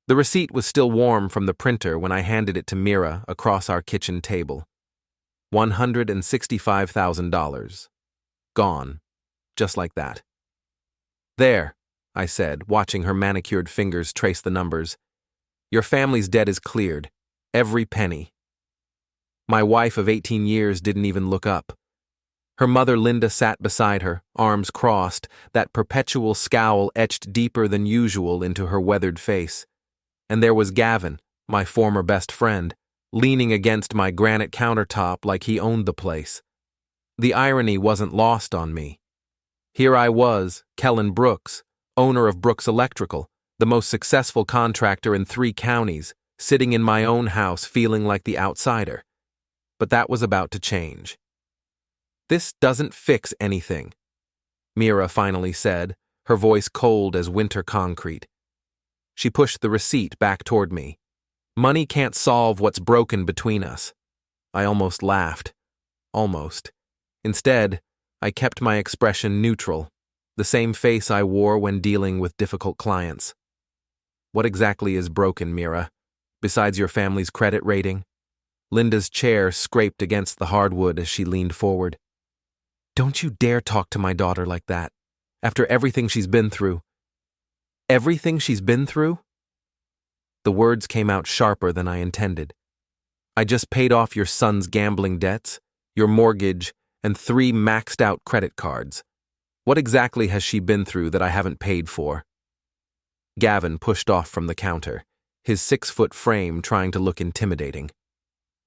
The receipt was still warm from the printer when I handed it to Mira across our kitchen table. $165,000. Gone. Just like that. There, I said, watching her manicured fingers trace the numbers. Your family's debt is cleared. Every penny. My wife of 18 years didn't even look up. Her mother Linda sat beside her, arms crossed, that perpetual scowl etched deeper than usual into her weathered face. And there was Gavin, my former best friend, leaning against my granite countertop like he owned the place. The irony wasn't lost on me. Here I was, Kellen Brooks, owner of Brooks Electrical, the most successful contractor in 3 counties, sitting in my own house feeling like the outsider. But that was about to change. This doesn't fix anything, Mira finally said, her voice cold as winter concrete. She pushed the receipt back toward me. Money can't solve what's broken between us. I almost laughed. Almost. Instead, I kept my expression neutral, the same face I wore when dealing with difficult clients. What exactly is broken, Mira, besides your family's credit rating? Linda's chair scraped against the hardwood as she leaned forward. Don't you dare talk to my daughter like that, after everything she's been through. Everything she's been through? The words came out sharper than I intended. I just paid off your son's gambling debts, your mortgage, and 3 maxed-out credit cards. What exactly has she been through that I haven't paid for? Gavin pushed off from the counter, his 6-foot frame trying to look intimidating.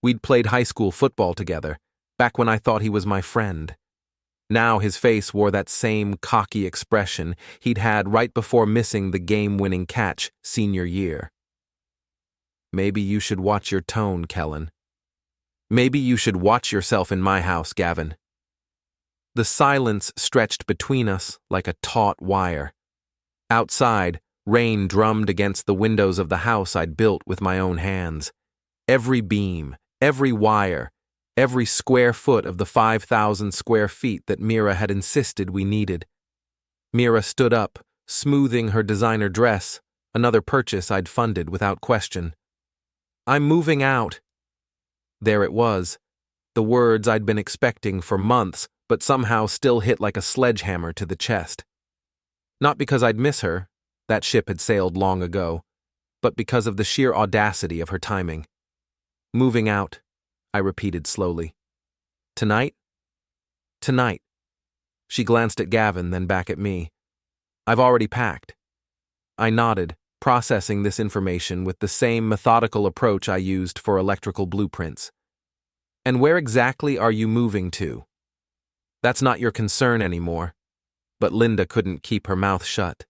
We'd played high school football together, back when I thought he was my friend. Now his face wore that same cocky expression he'd had right before missing the game-winning catch senior year. Maybe you should watch your tone, Kellen. Maybe you should watch yourself in my house, Gavin. The silence stretched between us like a taut wire. Outside, rain drummed against the windows of the house I'd built with my own hands. Every beam, every wire, every square foot of the 5,000 square feet that Mira had insisted we needed. Mira stood up, smoothing her designer dress, another purchase I'd funded without question. I'm moving out. There it was, the words I'd been expecting for months, but somehow still hit like a sledgehammer to the chest. Not because I'd miss her, that ship had sailed long ago, but because of the sheer audacity of her timing. Moving out, I repeated slowly. Tonight? Tonight. She glanced at Gavin, then back at me. I've already packed. I nodded, processing this information with the same methodical approach I used for electrical blueprints. And where exactly are you moving to? That's not your concern anymore. But Linda couldn't keep her mouth shut.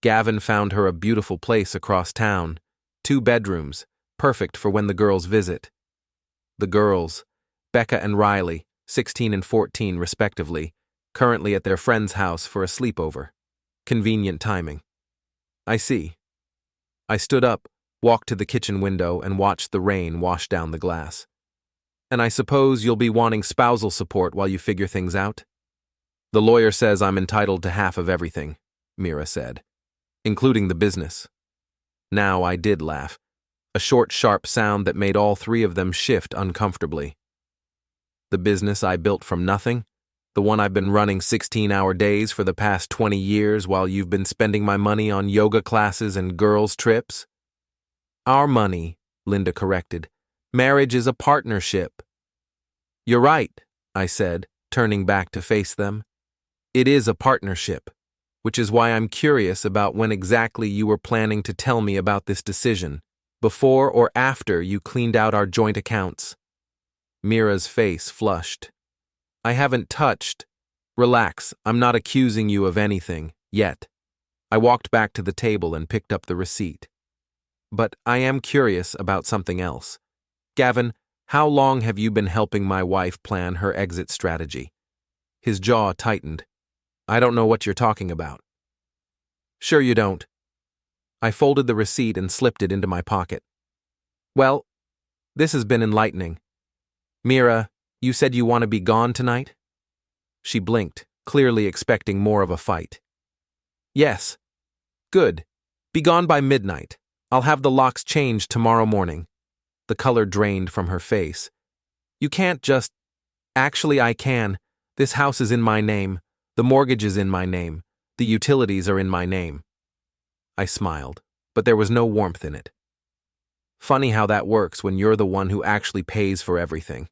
Gavin found her a beautiful place across town, 2 bedrooms, perfect for when the girls visit. The girls, Becca and Riley, 16 and 14 respectively, currently at their friend's house for a sleepover. Convenient timing. I see. I stood up, walked to the kitchen window, and watched the rain wash down the glass. And I suppose you'll be wanting spousal support while you figure things out? The lawyer says I'm entitled to half of everything, Mira said, including the business. Now I did laugh, a short, sharp sound that made all 3 of them shift uncomfortably. The business I built from nothing? The one I've been running 16-hour days for the past 20 years while you've been spending my money on yoga classes and girls' trips? Our money, Linda corrected. Marriage is a partnership. You're right, I said, turning back to face them. It is a partnership, which is why I'm curious about when exactly you were planning to tell me about this decision, before or after you cleaned out our joint accounts. Mira's face flushed. I haven't touched. Relax, I'm not accusing you of anything, yet. I walked back to the table and picked up the receipt. But I am curious about something else. Gavin, how long have you been helping my wife plan her exit strategy? His jaw tightened. I don't know what you're talking about. Sure you don't. I folded the receipt and slipped it into my pocket. Well, this has been enlightening. Mira, you said you want to be gone tonight? She blinked, clearly expecting more of a fight. Yes. Good. Be gone by midnight. I'll have the locks changed tomorrow morning. The color drained from her face. You can't just… Actually, I can. This house is in my name. The mortgage is in my name. The utilities are in my name. I smiled, but there was no warmth in it. Funny how that works when you're the one who actually pays for everything.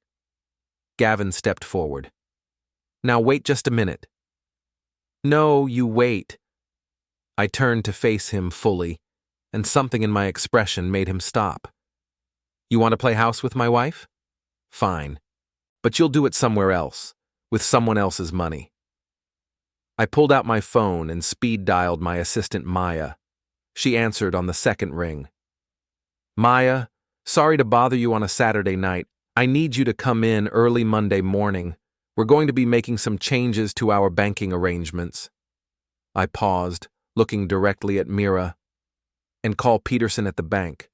Gavin stepped forward. Now wait just a minute. No, you wait. I turned to face him fully, and something in my expression made him stop. You want to play house with my wife? Fine. But you'll do it somewhere else, with someone else's money. I pulled out my phone and speed-dialed my assistant Maya. She answered on the second ring. Maya, sorry to bother you on a Saturday night. I need you to come in early Monday morning. We're going to be making some changes to our banking arrangements. I paused, looking directly at Mira. And call Peterson at the bank.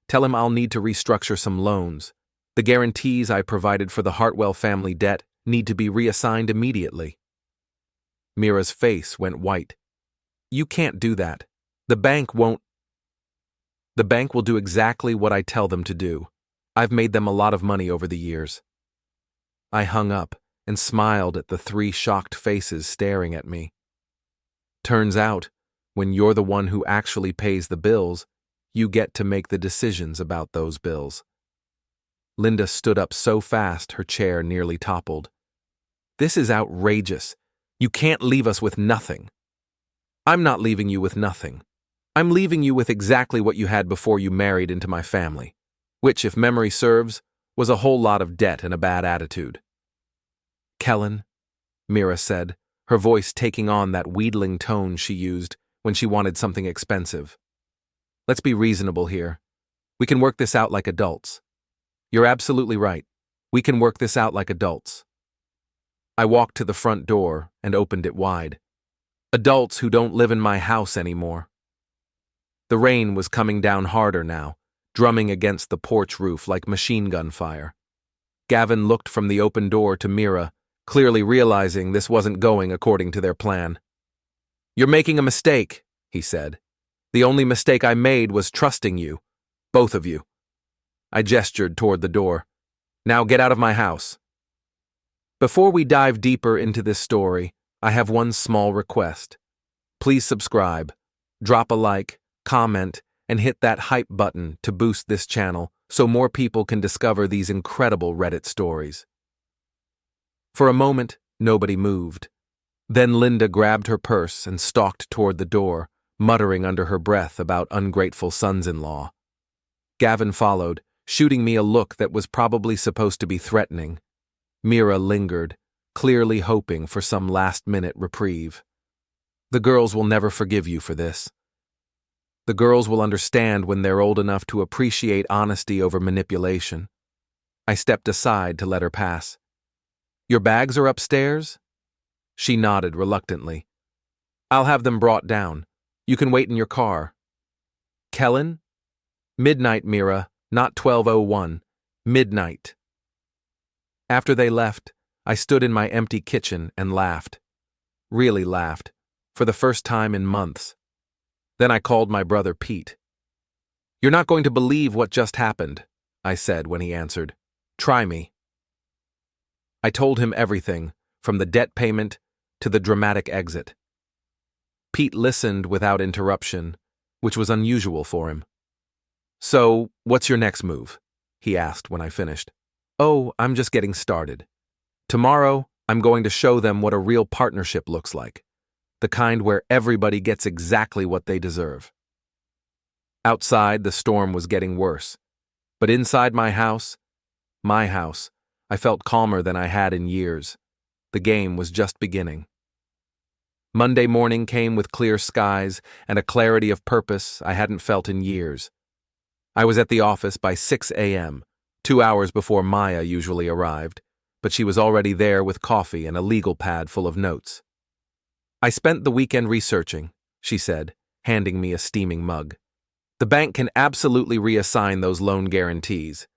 Tell him I'll need to restructure some loans. The guarantees I provided for the Hartwell family debt need to be reassigned immediately. Mira's face went white. You can't do that. The bank won't. The bank will do exactly what I tell them to do. I've made them a lot of money over the years. I hung up and smiled at the three shocked faces staring at me. Turns out, when you're the one who actually pays the bills, you get to make the decisions about those bills. Linda stood up so fast her chair nearly toppled. This is outrageous. You can't leave us with nothing. I'm not leaving you with nothing. I'm leaving you with exactly what you had before you married into my family, which, if memory serves, was a whole lot of debt and a bad attitude. Kellen, Mira said, her voice taking on that wheedling tone she used when she wanted something expensive. Let's be reasonable here. We can work this out like adults. You're absolutely right. We can work this out like adults. I walked to the front door and opened it wide. Adults who don't live in my house anymore. The rain was coming down harder now, drumming against the porch roof like machine gun fire. Gavin looked from the open door to Mira, clearly realizing this wasn't going according to their plan. You're making a mistake, he said. The only mistake I made was trusting you, both of you. I gestured toward the door. Now get out of my house. Before we dive deeper into this story, I have one small request. Please subscribe, drop a like, comment, and hit that hype button to boost this channel so more people can discover these incredible Reddit stories. For a moment, nobody moved. Then Linda grabbed her purse and stalked toward the door, muttering under her breath about ungrateful sons-in-law. Gavin followed, shooting me a look that was probably supposed to be threatening. Mira lingered, clearly hoping for some last-minute reprieve. The girls will never forgive you for this. The girls will understand when they're old enough to appreciate honesty over manipulation. I stepped aside to let her pass. Your bags are upstairs? She nodded reluctantly. I'll have them brought down. You can wait in your car. Kellen? Midnight, Mira, not 12:01. Midnight. After they left, I stood in my empty kitchen and laughed. Really laughed, for the first time in months. Then I called my brother Pete. You're not going to believe what just happened, I said when he answered. Try me. I told him everything, from the debt payment to the dramatic exit. Pete listened without interruption, which was unusual for him. So, what's your next move? He asked when I finished. Oh, I'm just getting started. Tomorrow, I'm going to show them what a real partnership looks like. The kind where everybody gets exactly what they deserve. Outside, the storm was getting worse. But inside my house, I felt calmer than I had in years. The game was just beginning. Monday morning came with clear skies and a clarity of purpose I hadn't felt in years. I was at the office by 6 a.m., 2 hours before Maya usually arrived, but she was already there with coffee and a legal pad full of notes. I spent the weekend researching, she said, handing me a steaming mug. The bank can absolutely reassign those loan guarantees.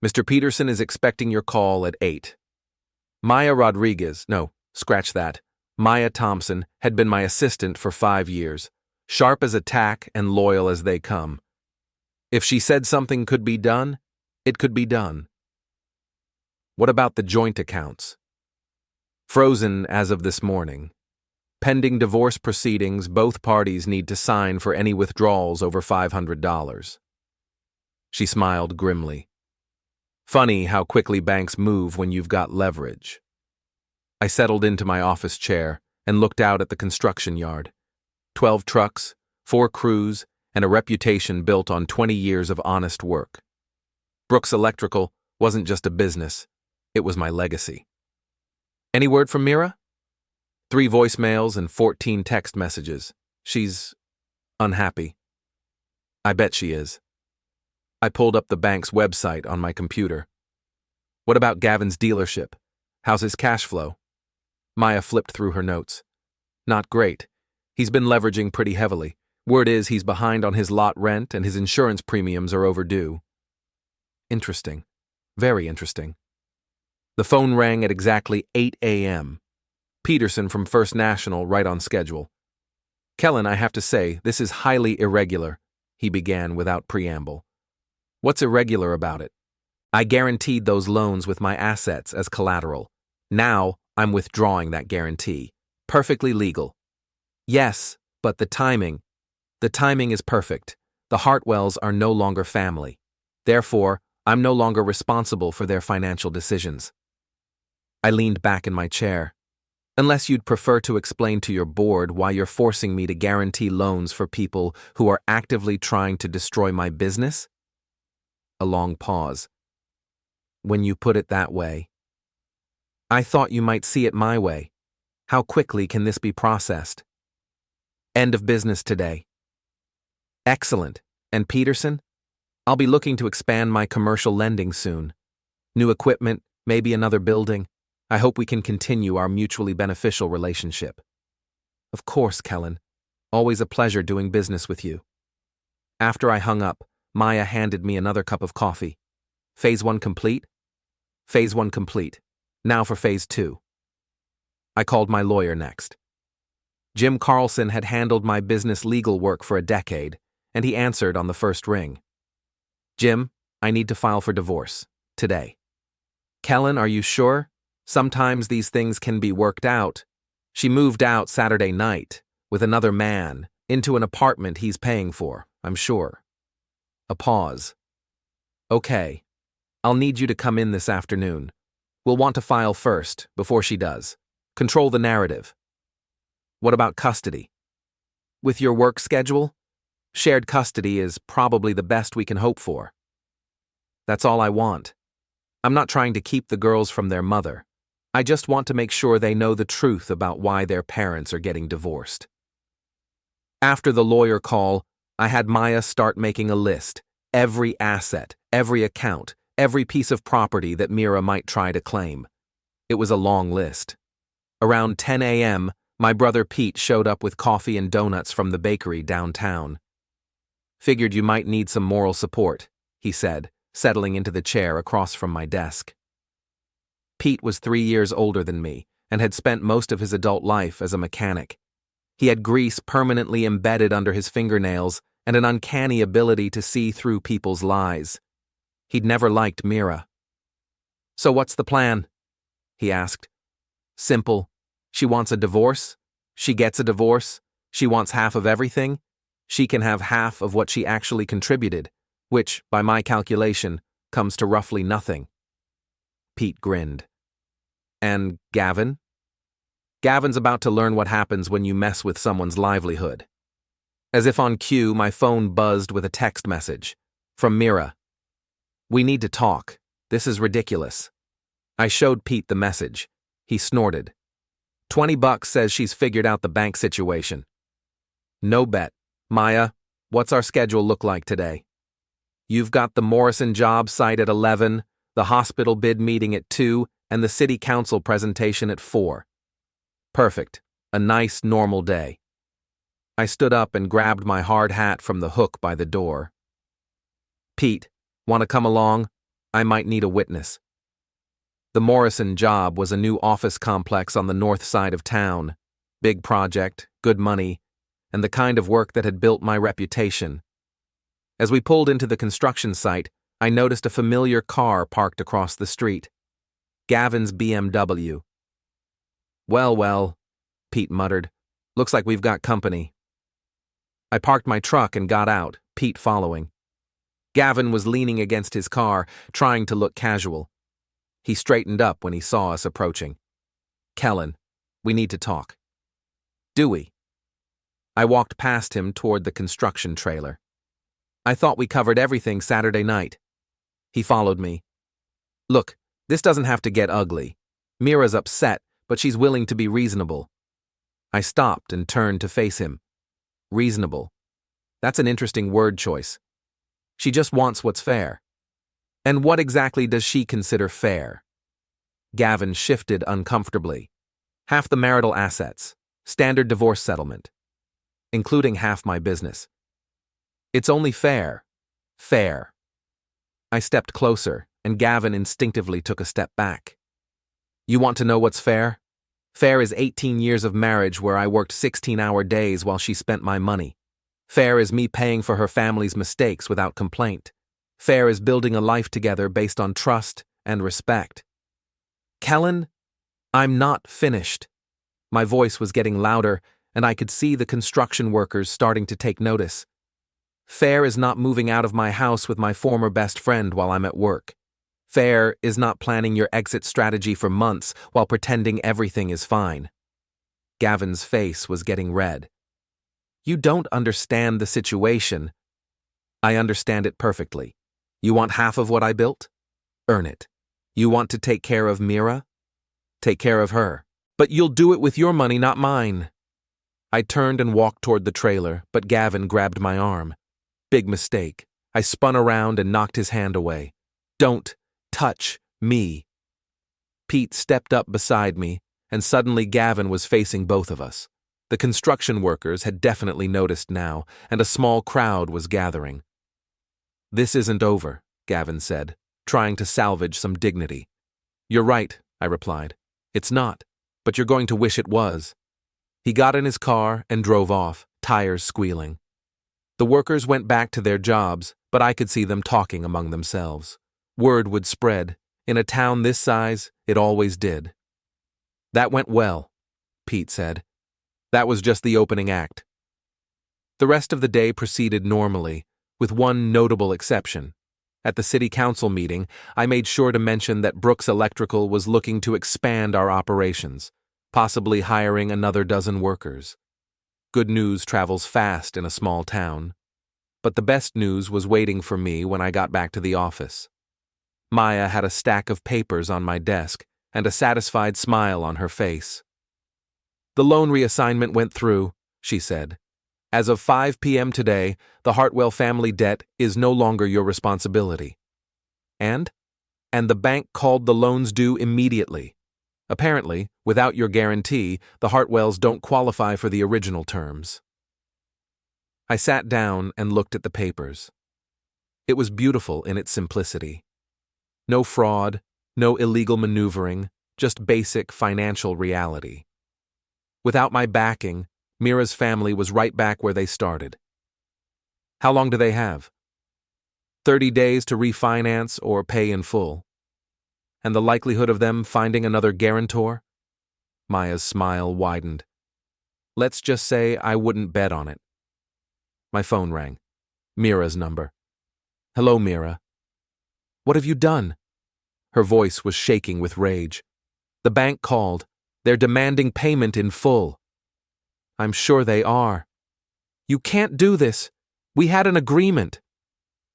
Mr. Peterson is expecting your call at 8. Maya Rodriguez, no, scratch that. Maya Thompson had been my assistant for 5 years, sharp as a tack and loyal as they come. If she said something could be done, it could be done. What about the joint accounts? Frozen as of this morning. Pending divorce proceedings, both parties need to sign for any withdrawals over $500. She smiled grimly. Funny how quickly banks move when you've got leverage. I settled into my office chair and looked out at the construction yard. 12 trucks, 4 crews, and a reputation built on 20 years of honest work. Brooks Electrical wasn't just a business, it was my legacy. Any word from Mira? 3 voicemails and 14 text messages. She's unhappy. I bet she is. I pulled up the bank's website on my computer. What about Gavin's dealership? How's his cash flow? Maya flipped through her notes. Not great. He's been leveraging pretty heavily. Word is he's behind on his lot rent and his insurance premiums are overdue. Interesting. Very interesting. The phone rang at exactly 8 a.m. Peterson from First National, right on schedule. Kellen, I have to say, this is highly irregular, he began without preamble. What's irregular about it? I guaranteed those loans with my assets as collateral. Now, I'm withdrawing that guarantee. Perfectly legal. Yes, but the timing is perfect. The Hartwells are no longer family. Therefore, I'm no longer responsible for their financial decisions. I leaned back in my chair. Unless you'd prefer to explain to your board why you're forcing me to guarantee loans for people who are actively trying to destroy my business? A long pause. When you put it that way. I thought you might see it my way. How quickly can this be processed? End of business today. Excellent. And Peterson? I'll be looking to expand my commercial lending soon. New equipment, maybe another building. I hope we can continue our mutually beneficial relationship. Of course, Kellen. Always a pleasure doing business with you. After I hung up, Maya handed me another cup of coffee. Phase 1 complete? Phase 1 complete. Now for Phase 2. I called my lawyer next. Jim Carlson had handled my business legal work for a decade, and he answered on the first ring. Jim, I need to file for divorce. Today. Kellen, are you sure? Sometimes these things can be worked out. She moved out Saturday night, with another man, into an apartment he's paying for, I'm sure. A pause. Okay. I'll need you to come in this afternoon. We'll want to file first, before she does. Control the narrative. What about custody? With your work schedule, shared custody is probably the best we can hope for. That's all I want. I'm not trying to keep the girls from their mother. I just want to make sure they know the truth about why their parents are getting divorced. After the lawyer call, I had Maya start making a list. Every asset, every account, every piece of property that Mira might try to claim. It was a long list. Around 10 a.m., my brother Pete showed up with coffee and donuts from the bakery downtown. Figured you might need some moral support, he said, settling into the chair across from my desk. Pete was 3 years older than me and had spent most of his adult life as a mechanic. He had grease permanently embedded under his fingernails and an uncanny ability to see through people's lies. He'd never liked Mira. So what's the plan? He asked. Simple. She wants a divorce. She gets a divorce. She wants half of everything. She can have half of what she actually contributed, which, by my calculation, comes to roughly nothing. Pete grinned. And Gavin? Gavin's about to learn what happens when you mess with someone's livelihood. As if on cue, my phone buzzed with a text message. From Mira. We need to talk. This is ridiculous. I showed Pete the message. He snorted. $20 says she's figured out the bank situation. No bet. Maya, what's our schedule look like today? You've got the Morrison job site at 11, the hospital bid meeting at 2, and the city council presentation at 4. Perfect. A nice, normal day. I stood up and grabbed my hard hat from the hook by the door. Pete, want to come along? I might need a witness. The Morrison job was a new office complex on the north side of town. Big project, good money, and the kind of work that had built my reputation. As we pulled into the construction site, I noticed a familiar car parked across the street. Gavin's BMW. Well, well, Pete muttered. Looks like we've got company. I parked my truck and got out, Pete following. Gavin was leaning against his car, trying to look casual. He straightened up when he saw us approaching. Kellen, we need to talk. Do we? I walked past him toward the construction trailer. I thought we covered everything Saturday night. He followed me. Look, this doesn't have to get ugly. Mira's upset, but she's willing to be reasonable. I stopped and turned to face him. Reasonable. That's an interesting word choice. She just wants what's fair. And what exactly does she consider fair? Gavin shifted uncomfortably. Half the marital assets, standard divorce settlement, including half my business. It's only fair. Fair. I stepped closer, and Gavin instinctively took a step back. You want to know what's fair? Fair is 18 years of marriage where I worked 16-hour days while she spent my money. Fair is me paying for her family's mistakes without complaint. Fair is building a life together based on trust and respect. Kellen, I'm not finished. My voice was getting louder, and I could see the construction workers starting to take notice. Fair is not moving out of my house with my former best friend while I'm at work. Fair is not planning your exit strategy for months while pretending everything is fine. Gavin's face was getting red. You don't understand the situation. I understand it perfectly. You want half of what I built? Earn it. You want to take care of Mira? Take care of her. But you'll do it with your money, not mine. I turned and walked toward the trailer, but Gavin grabbed my arm. Big mistake. I spun around and knocked his hand away. Don't touch me. Pete stepped up beside me, and suddenly Gavin was facing both of us. The construction workers had definitely noticed now, and a small crowd was gathering. This isn't over, Gavin said, trying to salvage some dignity. You're right, I replied. It's not, but you're going to wish it was. He got in his car and drove off, tires squealing. The workers went back to their jobs, but I could see them talking among themselves. Word would spread. In a town this size, it always did. That went well, Pete said. That was just the opening act. The rest of the day proceeded normally, with one notable exception. At the city council meeting, I made sure to mention that Brooks Electrical was looking to expand our operations, possibly hiring another dozen workers. Good news travels fast in a small town. But the best news was waiting for me when I got back to the office. Maya had a stack of papers on my desk and a satisfied smile on her face. The loan reassignment went through, she said. As of 5 p.m. today, the Hartwell family debt is no longer your responsibility. And the bank called the loans due immediately. Apparently, without your guarantee, the Hartwells don't qualify for the original terms. I sat down and looked at the papers. It was beautiful in its simplicity. No fraud, no illegal maneuvering, just basic financial reality. Without my backing, Mira's family was right back where they started. How long do they have? 30 days to refinance or pay in full. And the likelihood of them finding another guarantor? Maya's smile widened. Let's just say I wouldn't bet on it. My phone rang. Mira's number. Hello, Mira. What have you done? Her voice was shaking with rage. The bank called. They're demanding payment in full. I'm sure they are. You can't do this. We had an agreement.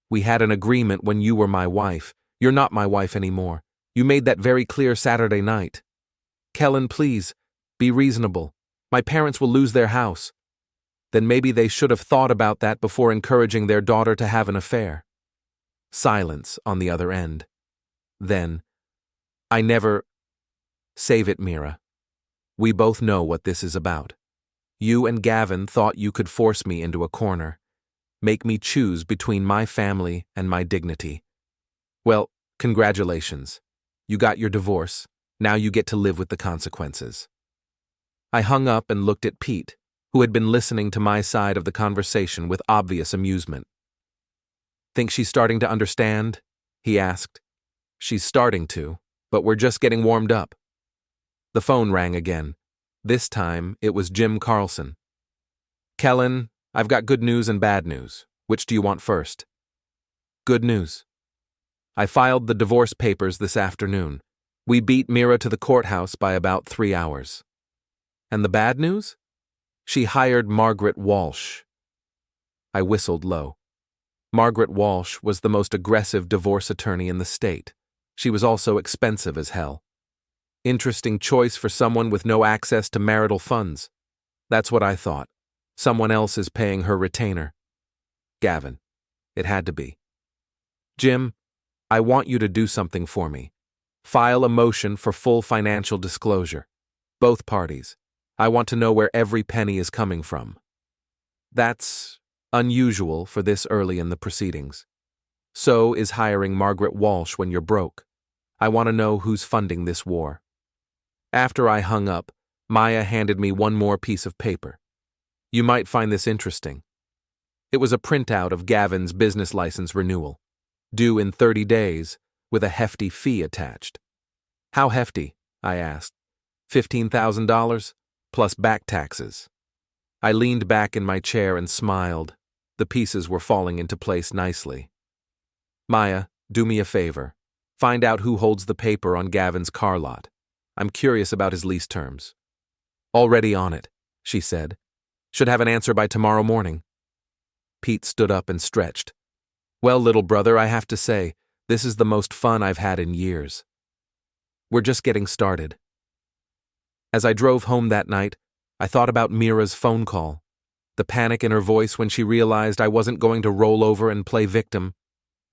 We had an agreement when you were my wife. You're not my wife anymore. You made that very clear Saturday night. Kellen, please, be reasonable. My parents will lose their house. Then maybe they should have thought about that before encouraging their daughter to have an affair. Silence on the other end. Then, I never... Save it, Mira. We both know what this is about. You and Gavin thought you could force me into a corner, make me choose between my family and my dignity. Well, congratulations. You got your divorce. Now you get to live with the consequences. I hung up and looked at Pete, who had been listening to my side of the conversation with obvious amusement. Think she's starting to understand? He asked. She's starting to, but we're just getting warmed up. The phone rang again. This time, it was Jim Carlson. Kellen, I've got good news and bad news. Which do you want first? Good news. I filed the divorce papers this afternoon. We beat Mira to the courthouse by about 3 hours. And the bad news? She hired Margaret Walsh. I whistled low. Margaret Walsh was the most aggressive divorce attorney in the state. She was also expensive as hell. Interesting choice for someone with no access to marital funds. That's what I thought. Someone else is paying her retainer. Gavin. It had to be. Jim, I want you to do something for me. File a motion for full financial disclosure. Both parties. I want to know where every penny is coming from. That's unusual for this early in the proceedings. So is hiring Margaret Walsh when you're broke. I want to know who's funding this war. After I hung up, Maya handed me one more piece of paper. You might find this interesting. It was a printout of Gavin's business license renewal, due in 30 days, with a hefty fee attached. How hefty? I asked. $15,000, plus back taxes. I leaned back in my chair and smiled. The pieces were falling into place nicely. Maya, do me a favor. Find out who holds the paper on Gavin's car lot. I'm curious about his lease terms. Already on it, she said. Should have an answer by tomorrow morning. Pete stood up and stretched. Well, little brother, I have to say, this is the most fun I've had in years. We're just getting started. As I drove home that night, I thought about Mira's phone call. The panic in her voice when she realized I wasn't going to roll over and play victim.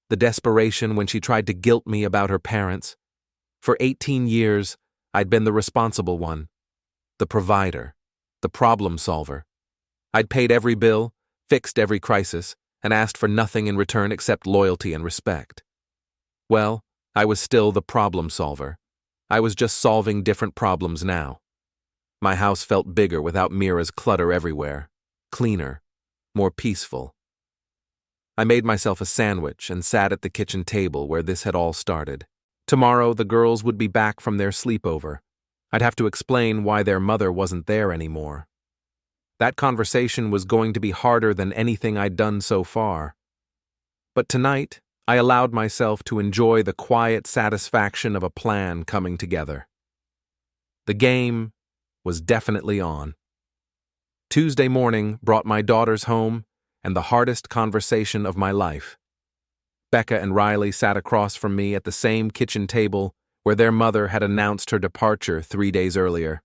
The desperation when she tried to guilt me about her parents. For 18 years, I'd been the responsible one. The provider. The problem solver. I'd paid every bill, fixed every crisis, and asked for nothing in return except loyalty and respect. Well, I was still the problem solver. I was just solving different problems now. My house felt bigger without Mira's clutter everywhere. Cleaner. More peaceful. I made myself a sandwich and sat at the kitchen table where this had all started. Tomorrow, the girls would be back from their sleepover. I'd have to explain why their mother wasn't there anymore. That conversation was going to be harder than anything I'd done so far. But tonight, I allowed myself to enjoy the quiet satisfaction of a plan coming together. The game was definitely on. Tuesday morning brought my daughters home and the hardest conversation of my life. Becca and Riley sat across from me at the same kitchen table where their mother had announced her departure 3 days earlier.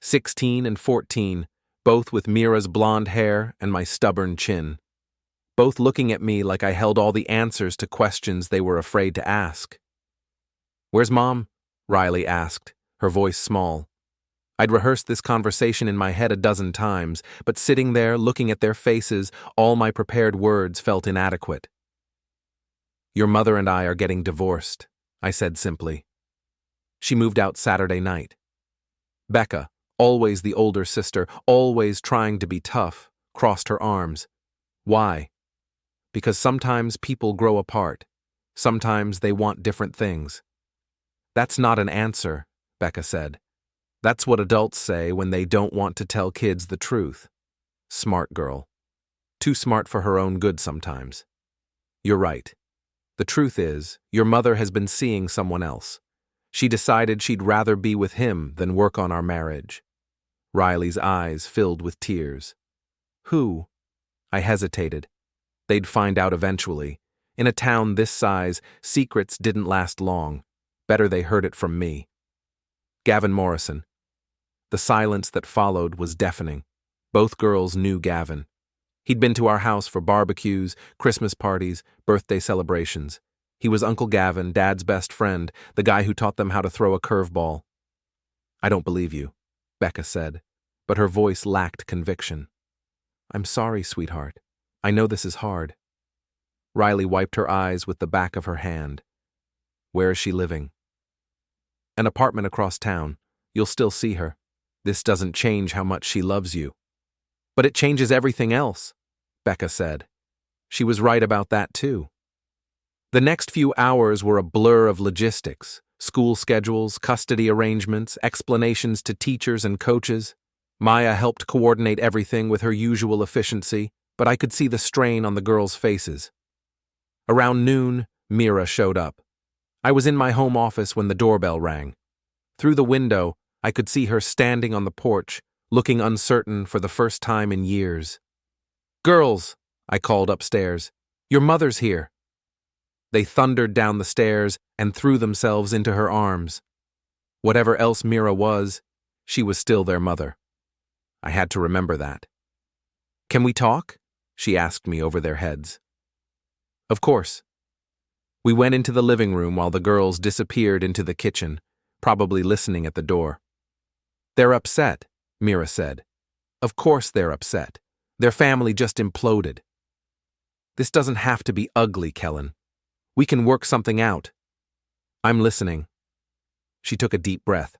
16 and 14, both with Mira's blonde hair and my stubborn chin. Both looking at me like I held all the answers to questions they were afraid to ask. Where's Mom? Riley asked, her voice small. I'd rehearsed this conversation in my head a dozen times, but sitting there looking at their faces, all my prepared words felt inadequate. Your mother and I are getting divorced, I said simply. She moved out Saturday night. Becca, always the older sister, always trying to be tough, crossed her arms. Why? Because sometimes people grow apart. Sometimes they want different things. That's not an answer, Becca said. That's what adults say when they don't want to tell kids the truth. Smart girl. Too smart for her own good sometimes. You're right. The truth is, your mother has been seeing someone else. She decided she'd rather be with him than work on our marriage. Riley's eyes filled with tears. Who? I hesitated. They'd find out eventually. In a town this size, secrets didn't last long. Better they heard it from me. Gavin Morrison. The silence that followed was deafening. Both girls knew Gavin. He'd been to our house for barbecues, Christmas parties, birthday celebrations. He was Uncle Gavin, Dad's best friend, the guy who taught them how to throw a curveball. I don't believe you, Becca said, but her voice lacked conviction. I'm sorry, sweetheart. I know this is hard. Riley wiped her eyes with the back of her hand. Where is she living? An apartment across town. You'll still see her. This doesn't change how much she loves you. But it changes everything else, Becca said. She was right about that too. The next few hours were a blur of logistics, school schedules, custody arrangements, explanations to teachers and coaches. Maya helped coordinate everything with her usual efficiency, but I could see the strain on the girls' faces. Around noon, Mira showed up. I was in my home office when the doorbell rang. Through the window, I could see her standing on the porch, looking uncertain for the first time in years. "Girls," I called upstairs, "your mother's here." They thundered down the stairs and threw themselves into her arms. Whatever else Mira was, she was still their mother. I had to remember that. "Can we talk?" she asked me over their heads. Of course. We went into the living room while the girls disappeared into the kitchen, probably listening at the door. "They're upset," Mira said. "Of course they're upset. Their family just imploded." "This doesn't have to be ugly, Kellen. We can work something out." "I'm listening." She took a deep breath.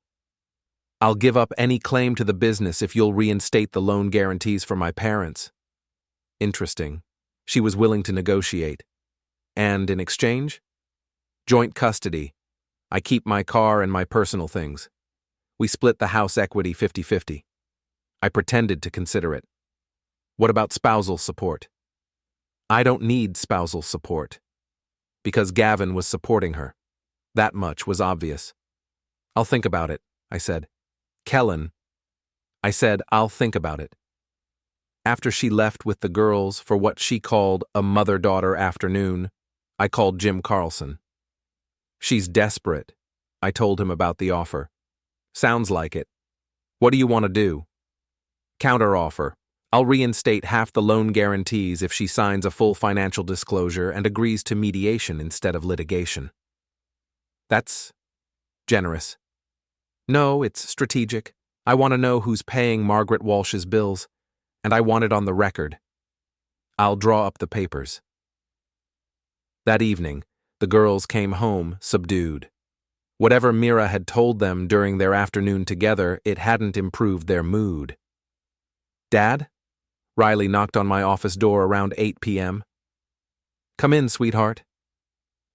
"I'll give up any claim to the business if you'll reinstate the loan guarantees for my parents." Interesting. She was willing to negotiate. And in exchange? Joint custody. I keep my car and my personal things. We split the house equity 50-50. I pretended to consider it. What about spousal support? I don't need spousal support. Because Gavin was supporting her. That much was obvious. "I'll think about it," I said. "Kellen." I said, "I'll think about it." After she left with the girls for what she called a mother-daughter afternoon, I called Jim Carlson. "She's desperate." I told him about the offer. "Sounds like it. What do you want to do?" "Counteroffer. I'll reinstate half the loan guarantees if she signs a full financial disclosure and agrees to mediation instead of litigation." "That's generous." "No, it's strategic. I want to know who's paying Margaret Walsh's bills, and I want it on the record. I'll draw up the papers." That evening, the girls came home subdued. Whatever Mira had told them during their afternoon together, it hadn't improved their mood. "Dad?" Riley knocked on my office door around 8 p.m. "Come in, sweetheart."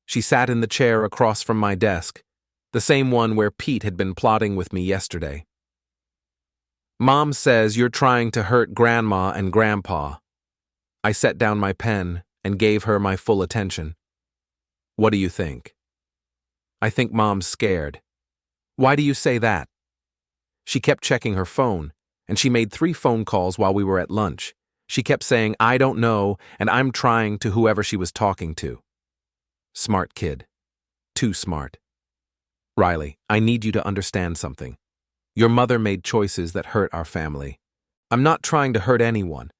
She sat in the chair across from my desk, the same one where Pete had been plotting with me yesterday. "Mom says you're trying to hurt Grandma and Grandpa." I set down my pen and gave her my full attention. "What do you think?" "I think Mom's scared." "Why do you say that?" She kept checking her phone, and she made 3 phone calls while we were at lunch. She kept saying, "I don't know," and "I'm trying" to whoever she was talking to. Smart kid. Too smart. "Riley, I need you to understand something. Your mother made choices that hurt our family. I'm not trying to hurt anyone,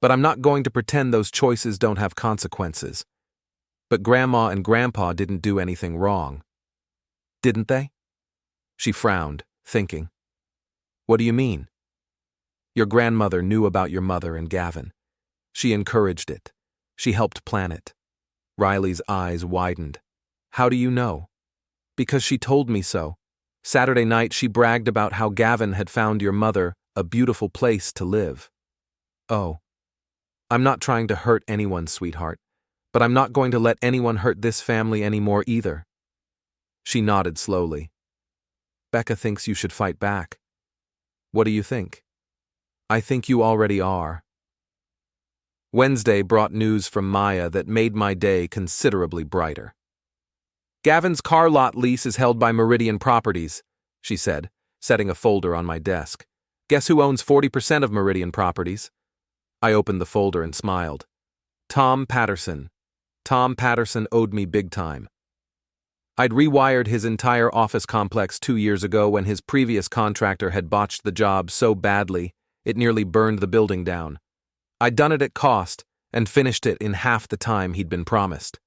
but I'm not going to pretend those choices don't have consequences. But Grandma and Grandpa didn't do anything wrong. Didn't they?" She frowned, thinking. "What do you mean?" "Your grandmother knew about your mother and Gavin. She encouraged it. She helped plan it." Riley's eyes widened. "How do you know?" "Because she told me so. Saturday night she bragged about how Gavin had found your mother a beautiful place to live." "Oh. I'm not trying to hurt anyone, sweetheart, but I'm not going to let anyone hurt this family anymore either." She nodded slowly. "Becca thinks you should fight back." "What do you think?" "I think you already are." Wednesday brought news from Maya that made my day considerably brighter. "Gavin's car lot lease is held by Meridian Properties," she said, setting a folder on my desk. "Guess who owns 40% of Meridian Properties?" I opened the folder and smiled. Tom Patterson. Tom Patterson owed me big time. I'd rewired his entire office complex 2 years ago when his previous contractor had botched the job so badly it nearly burned the building down. I'd done it at cost and finished it in half the time he'd been promised.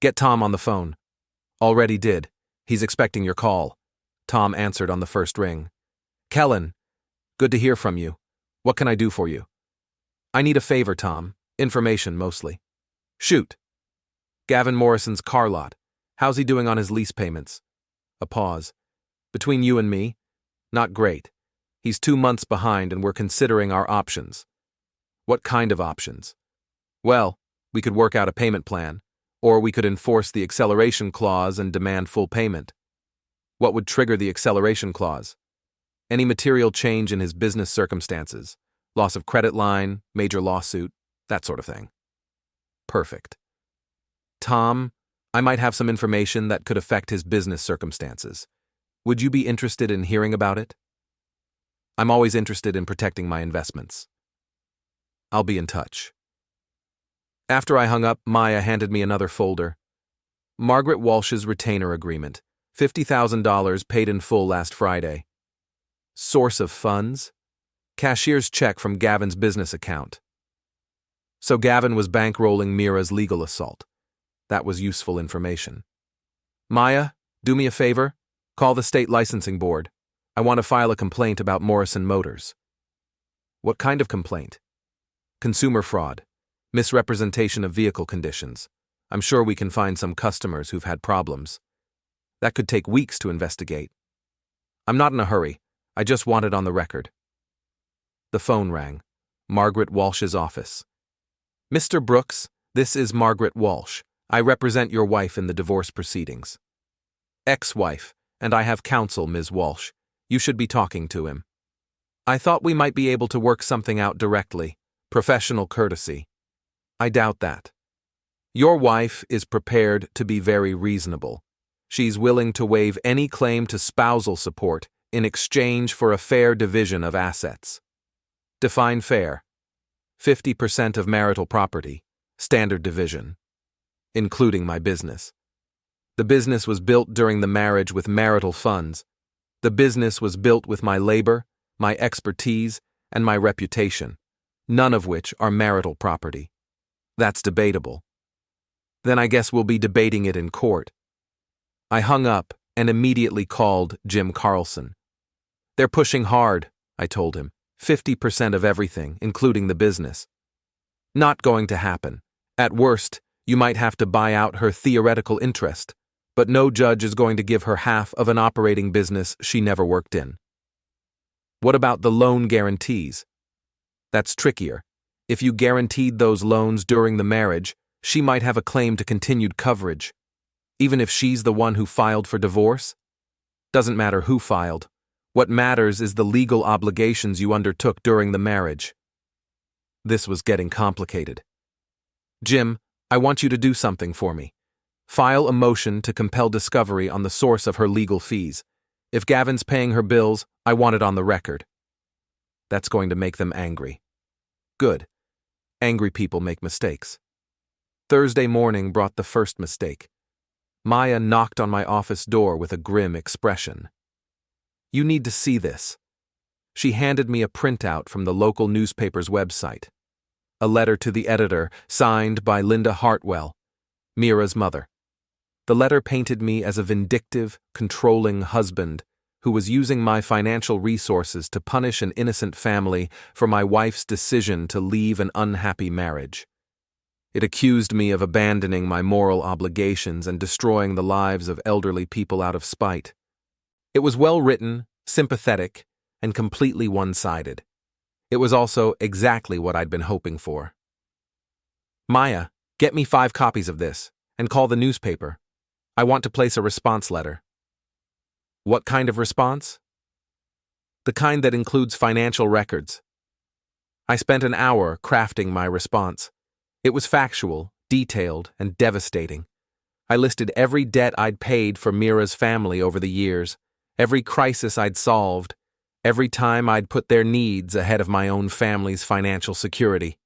"Get Tom on the phone." "Already did. He's expecting your call." Tom answered on the first ring. "Kellen, good to hear from you. What can I do for you?" "I need a favor, Tom. Information, mostly." "Shoot." "Gavin Morrison's car lot. How's he doing on his lease payments?" A pause. "Between you and me, not great. He's 2 months behind and we're considering our options." "What kind of options?" "Well, We could work out a payment plan, or we could enforce the acceleration clause and demand full payment. What would trigger the acceleration clause? Any material change in his business circumstances, loss of credit line, major lawsuit, that sort of thing. Perfect. Tom, I might have some information that could affect his business circumstances. Would you be interested in hearing about it? I'm always interested in protecting my investments. I'll be in touch. After I hung up, Maya handed me another folder. Margaret Walsh's retainer agreement, $50,000 paid in full last Friday. Source of funds? Cashier's check from Gavin's business account. So Gavin was bankrolling Mira's legal assault. That was useful information. Maya, do me a favor. Call the state licensing board. I want to file a complaint about Morrison Motors. What kind of complaint? Consumer fraud. Misrepresentation of vehicle conditions. I'm sure we can find some customers who've had problems. That could take weeks to investigate. I'm not in a hurry. I just want it on the record. The phone rang. Margaret Walsh's office. Mr. Brooks, this is Margaret Walsh. I represent your wife in the divorce proceedings. Ex-wife, and I have counsel, Ms. Walsh. You should be talking to him. I thought we might be able to work something out directly. Professional courtesy. I doubt that. Your wife is prepared to be very reasonable. She's willing to waive any claim to spousal support in exchange for a fair division of assets. Define fair. 50% of marital property, standard division, including my business. The business was built during the marriage with marital funds. The business was built with my labor, my expertise, and my reputation, none of which are marital property. That's debatable. Then I guess we'll be debating it in court. I hung up and immediately called Jim Carlson. They're pushing hard, I told him. 50% of everything, including the business. Not going to happen. At worst, you might have to buy out her theoretical interest, but no judge is going to give her half of an operating business she never worked in. What about the loan guarantees? That's trickier. If you guaranteed those loans during the marriage, she might have a claim to continued coverage, even if she's the one who filed for divorce. Doesn't matter who filed. What matters is the legal obligations you undertook during the marriage. This was getting complicated. Jim, I want you to do something for me. File a motion to compel discovery on the source of her legal fees. If Gavin's paying her bills, I want it on the record. That's going to make them angry. Good. Angry people make mistakes. Thursday morning brought the first mistake. Maya knocked on my office door with a grim expression. You need to see this. She handed me a printout from the local newspaper's website. A letter to the editor, signed by Linda Hartwell, Mira's mother. The letter painted me as a vindictive, controlling husband who was using my financial resources to punish an innocent family for my wife's decision to leave an unhappy marriage. It accused me of abandoning my moral obligations and destroying the lives of elderly people out of spite. It was well written, sympathetic, and completely one-sided. It was also exactly what I'd been hoping for. Maya, get me 5 copies of this, and call the newspaper. I want to place a response letter. What kind of response? The kind that includes financial records. I spent an hour crafting my response. It was factual, detailed, and devastating. I listed every debt I'd paid for Mira's family over the years, every crisis I'd solved, every time I'd put their needs ahead of my own family's financial security.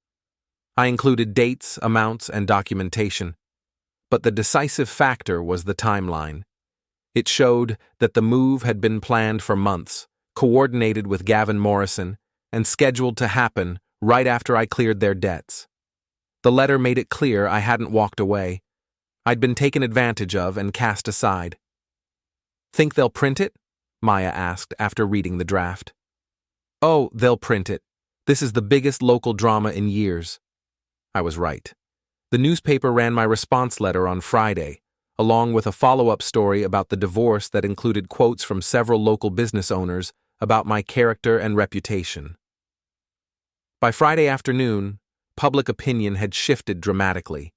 I included dates, amounts, and documentation. But the decisive factor was the timeline. It showed that the move had been planned for months, coordinated with Gavin Morrison, and scheduled to happen right after I cleared their debts. The letter made it clear I hadn't walked away. I'd been taken advantage of and cast aside. Think they'll print it? Maya asked after reading the draft. Oh, they'll print it. This is the biggest local drama in years. I was right. The newspaper ran my response letter on Friday, along with a follow-up story about the divorce that included quotes from several local business owners about my character and reputation. By Friday afternoon, Public opinion had shifted dramatically.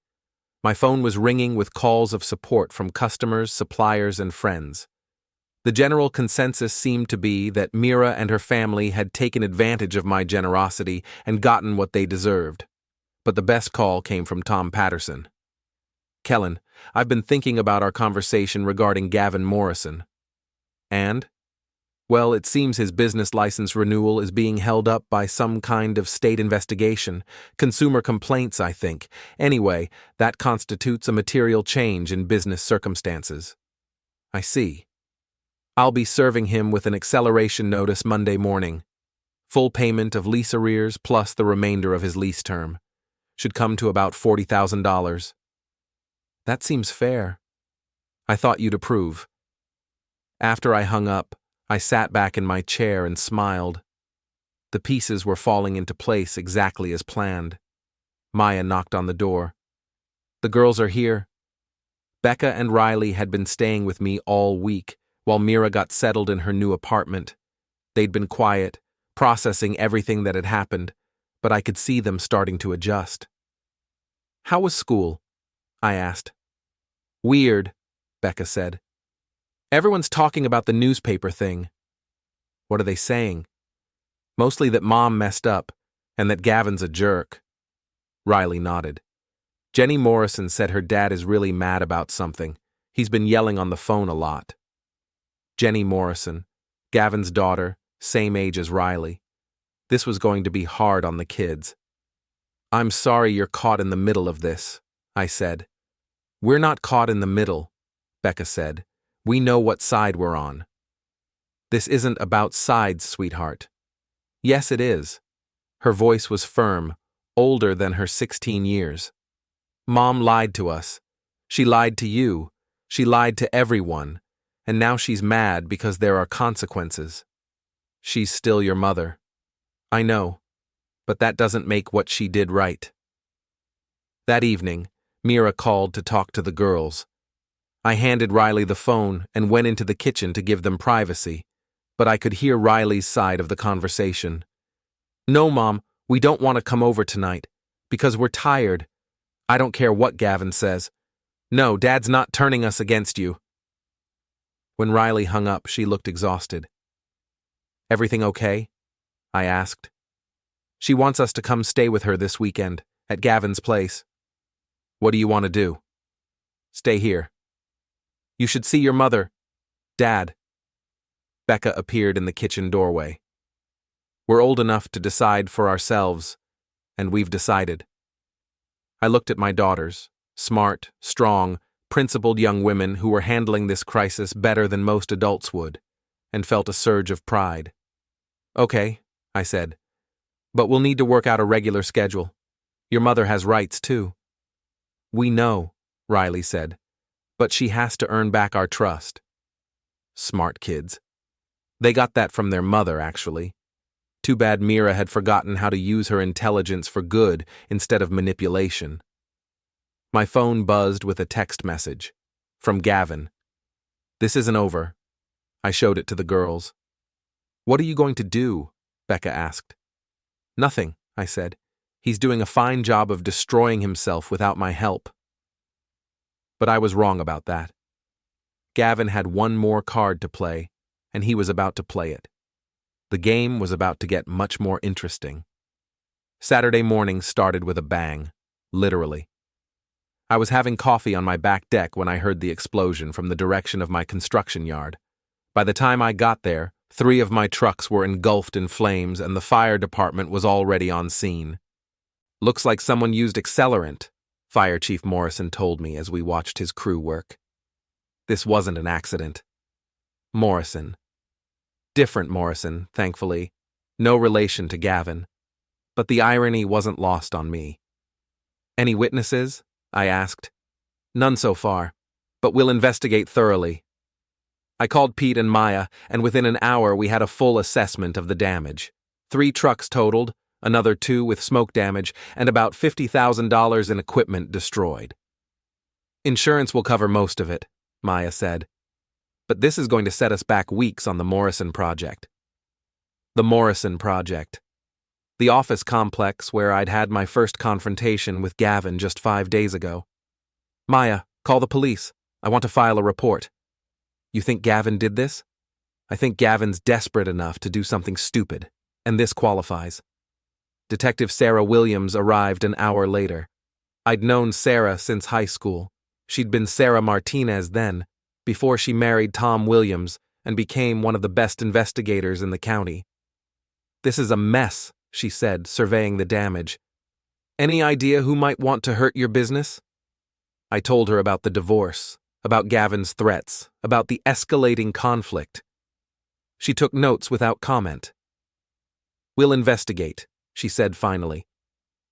My phone was ringing with calls of support from customers, suppliers, and friends. The general consensus seemed to be that Mira and her family had taken advantage of my generosity and gotten what they deserved. But the best call came from Tom Patterson. "Kellen, I've been thinking about our conversation regarding Gavin Morrison." "And?" "Well, it seems his business license renewal is being held up by some kind of state investigation. Consumer complaints, I think. Anyway, that constitutes a material change in business circumstances." "I see. I'll be serving him with an acceleration notice Monday morning. Full payment of lease arrears plus the remainder of his lease term. Should come to about $40,000. "That seems fair. I thought you'd approve." After I hung up, I sat back in my chair and smiled. The pieces were falling into place exactly as planned. Maya knocked on the door. "The girls are here." Becca and Riley had been staying with me all week, while Mira got settled in her new apartment. They'd been quiet, processing everything that had happened, but I could see them starting to adjust. "How was school?" I asked. "Weird," Becca said. "Everyone's talking about the newspaper thing." "What are they saying?" "Mostly that Mom messed up, and that Gavin's a jerk." Riley nodded. "Jenny Morrison said her dad is really mad about something. He's been yelling on the phone a lot." Jenny Morrison, Gavin's daughter, same age as Riley. This was going to be hard on the kids. "I'm sorry you're caught in the middle of this," I said. "We're not caught in the middle," Becca said. "We know what side we're on." "This isn't about sides, sweetheart." "Yes, it is." Her voice was firm, older than her 16 years. "Mom lied to us. She lied to you. She lied to everyone. And now she's mad because there are consequences. She's still your mother." "I know, but that doesn't make what she did right." That evening, Mira called to talk to the girls. I handed Riley the phone and went into the kitchen to give them privacy, but I could hear Riley's side of the conversation. "No, Mom, we don't want to come over tonight, because we're tired. I don't care what Gavin says. No, Dad's not turning us against you." When Riley hung up, she looked exhausted. "Everything okay?" I asked. "She wants us to come stay with her this weekend, at Gavin's place." "What do you want to do?" "Stay here." "You should see your mother." "Dad." Becca appeared in the kitchen doorway. "We're old enough to decide for ourselves, and we've decided." I looked at my daughters, smart, strong, principled young women who were handling this crisis better than most adults would, and felt a surge of pride. "Okay," I said, "but we'll need to work out a regular schedule. Your mother has rights, too." "We know," Riley said, "but she has to earn back our trust." Smart kids. They got that from their mother, actually. Too bad Mira had forgotten how to use her intelligence for good instead of manipulation. My phone buzzed with a text message. From Gavin. "This isn't over." I showed it to the girls. "What are you going to do?" Becca asked. "Nothing," I said. "He's doing a fine job of destroying himself without my help." But I was wrong about that. Gavin had one more card to play, and he was about to play it. The game was about to get much more interesting. Saturday morning started with a bang, literally. I was having coffee on my back deck when I heard the explosion from the direction of my construction yard. By the time I got there, 3 of my trucks were engulfed in flames and the fire department was already on scene. "Looks like someone used accelerant," Fire Chief Morrison told me as we watched his crew work. This wasn't an accident. Morrison. Different Morrison, thankfully. No relation to Gavin. But the irony wasn't lost on me. "Any witnesses?" I asked. "None so far, but we'll investigate thoroughly." I called Pete and Maya, and within an hour we had a full assessment of the damage. 3 trucks totaled, another 2 with smoke damage, and about $50,000 in equipment destroyed. "Insurance will cover most of it," Maya said. "But this is going to set us back weeks on the Morrison project." The Morrison project. The office complex where I'd had my first confrontation with Gavin just 5 days ago. Maya, call the police. I want to file a report. You think Gavin did this? I think Gavin's desperate enough to do something stupid, and this qualifies. Detective Sarah Williams arrived an hour later. I'd known Sarah since high school. She'd been Sarah Martinez then, before she married Tom Williams and became one of the best investigators in the county. This is a mess, she said, surveying the damage. Any idea who might want to hurt your business? I told her about the divorce, about Gavin's threats, about the escalating conflict. She took notes without comment. We'll investigate, she said finally.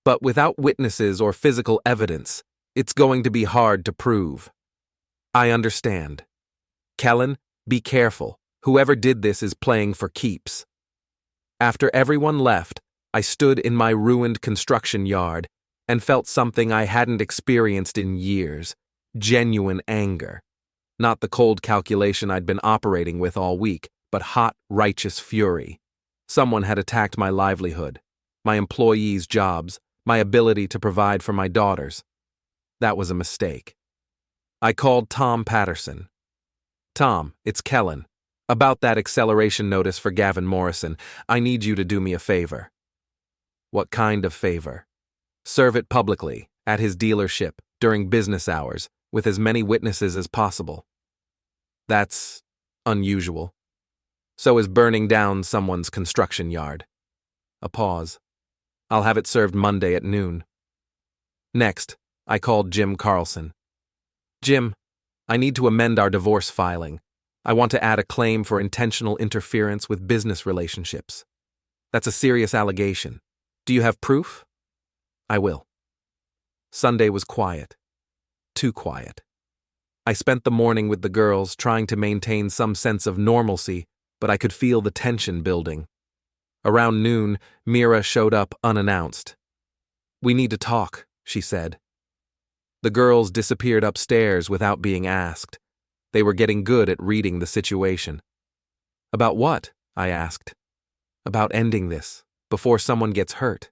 But without witnesses or physical evidence, it's going to be hard to prove. I understand. Kellen, be careful. Whoever did this is playing for keeps. After everyone left, I stood in my ruined construction yard and felt something I hadn't experienced in years, genuine anger. Not the cold calculation I'd been operating with all week, but hot, righteous fury. Someone had attacked my livelihood, my employees' jobs, my ability to provide for my daughters. That was a mistake. I called Tom Patterson. Tom, it's Kellen. About that acceleration notice for Gavin Morrison, I need you to do me a favor. What kind of favor? Serve it publicly, at his dealership, during business hours, with as many witnesses as possible. That's unusual. So is burning down someone's construction yard. A pause. I'll have it served Monday at noon. Next, I called Jim Carlson. Jim, I need to amend our divorce filing. I want to add a claim for intentional interference with business relationships. That's a serious allegation. Do you have proof? I will. Sunday was quiet. Too quiet. I spent the morning with the girls trying to maintain some sense of normalcy, but I could feel the tension building. Around noon, Mira showed up unannounced. We need to talk, she said. The girls disappeared upstairs without being asked. They were getting good at reading the situation. About what? I asked. About ending this, before someone gets hurt.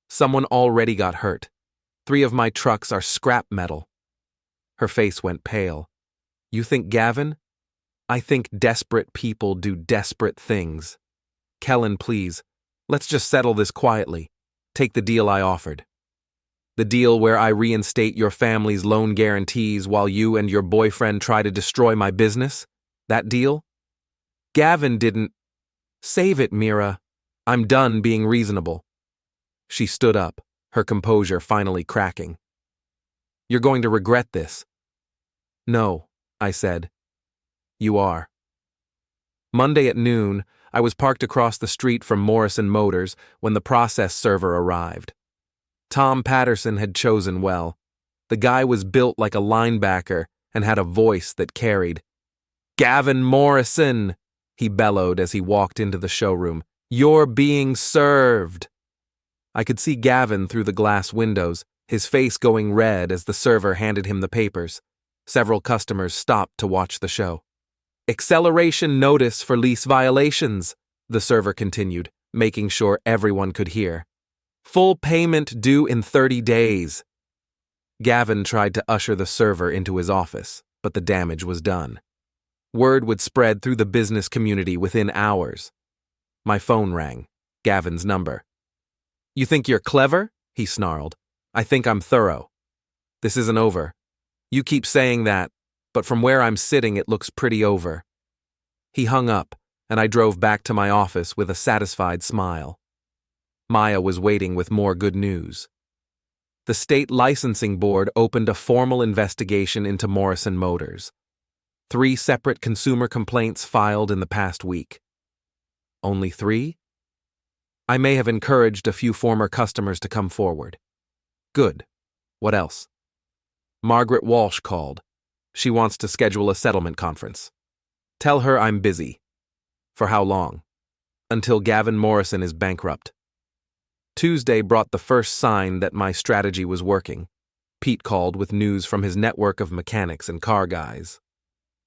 Someone already got hurt. 3 of my trucks are scrap metal. Her face went pale. You think Gavin? I think desperate people do desperate things. Kellen, please, let's just settle this quietly. Take the deal I offered. The deal where I reinstate your family's loan guarantees while you and your boyfriend try to destroy my business? That deal? Gavin didn't. Save it, Mira. I'm done being reasonable. She stood up, her composure finally cracking. You're going to regret this. No, I said. You are. Monday at noon, I was parked across the street from Morrison Motors when the process server arrived. Tom Patterson had chosen well. The guy was built like a linebacker and had a voice that carried. Gavin Morrison, he bellowed as he walked into the showroom. You're being served. I could see Gavin through the glass windows, his face going red as the server handed him the papers. Several customers stopped to watch the show. Acceleration notice for lease violations, the server continued, making sure everyone could hear. Full payment due in 30 days. Gavin tried to usher the server into his office, but the damage was done. Word would spread through the business community within hours. My phone rang. Gavin's number. You think you're clever? He snarled. I think I'm thorough. This isn't over. You keep saying that, but from where I'm sitting it looks pretty over. He hung up, and I drove back to my office with a satisfied smile. Maya was waiting with more good news. The state licensing board opened a formal investigation into Morrison Motors. 3 separate consumer complaints filed in the past week. Only 3? I may have encouraged a few former customers to come forward. Good. What else? Margaret Walsh called. She wants to schedule a settlement conference. Tell her I'm busy. For how long? Until Gavin Morrison is bankrupt. Tuesday brought the first sign that my strategy was working. Pete called with news from his network of mechanics and car guys.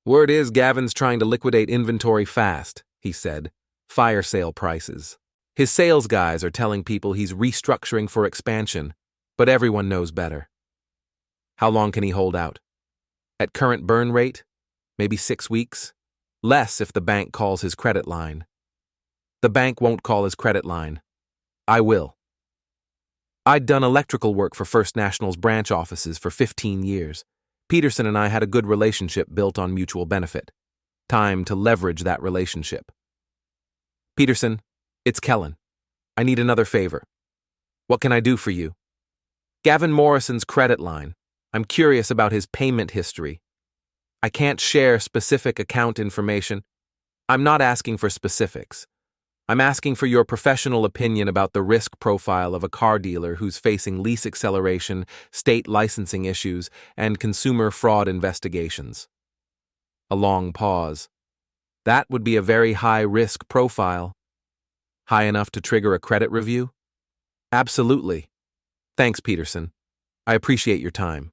Word is Gavin's trying to liquidate inventory fast, he said. Fire sale prices. His sales guys are telling people he's restructuring for expansion, but everyone knows better. How long can he hold out? At current burn rate, maybe 6 weeks? Less if the bank calls his credit line. The bank won't call his credit line. I will. I'd done electrical work for First National's branch offices for 15 years. Peterson and I had a good relationship built on mutual benefit. Time to leverage that relationship. Peterson, it's Kellen. I need another favor. What can I do for you? Gavin Morrison's credit line. I'm curious about his payment history. I can't share specific account information. I'm not asking for specifics. I'm asking for your professional opinion about the risk profile of a car dealer who's facing lease acceleration, state licensing issues, and consumer fraud investigations. A long pause. That would be a very high-risk profile. High enough to trigger a credit review? Absolutely. Thanks, Peterson. I appreciate your time.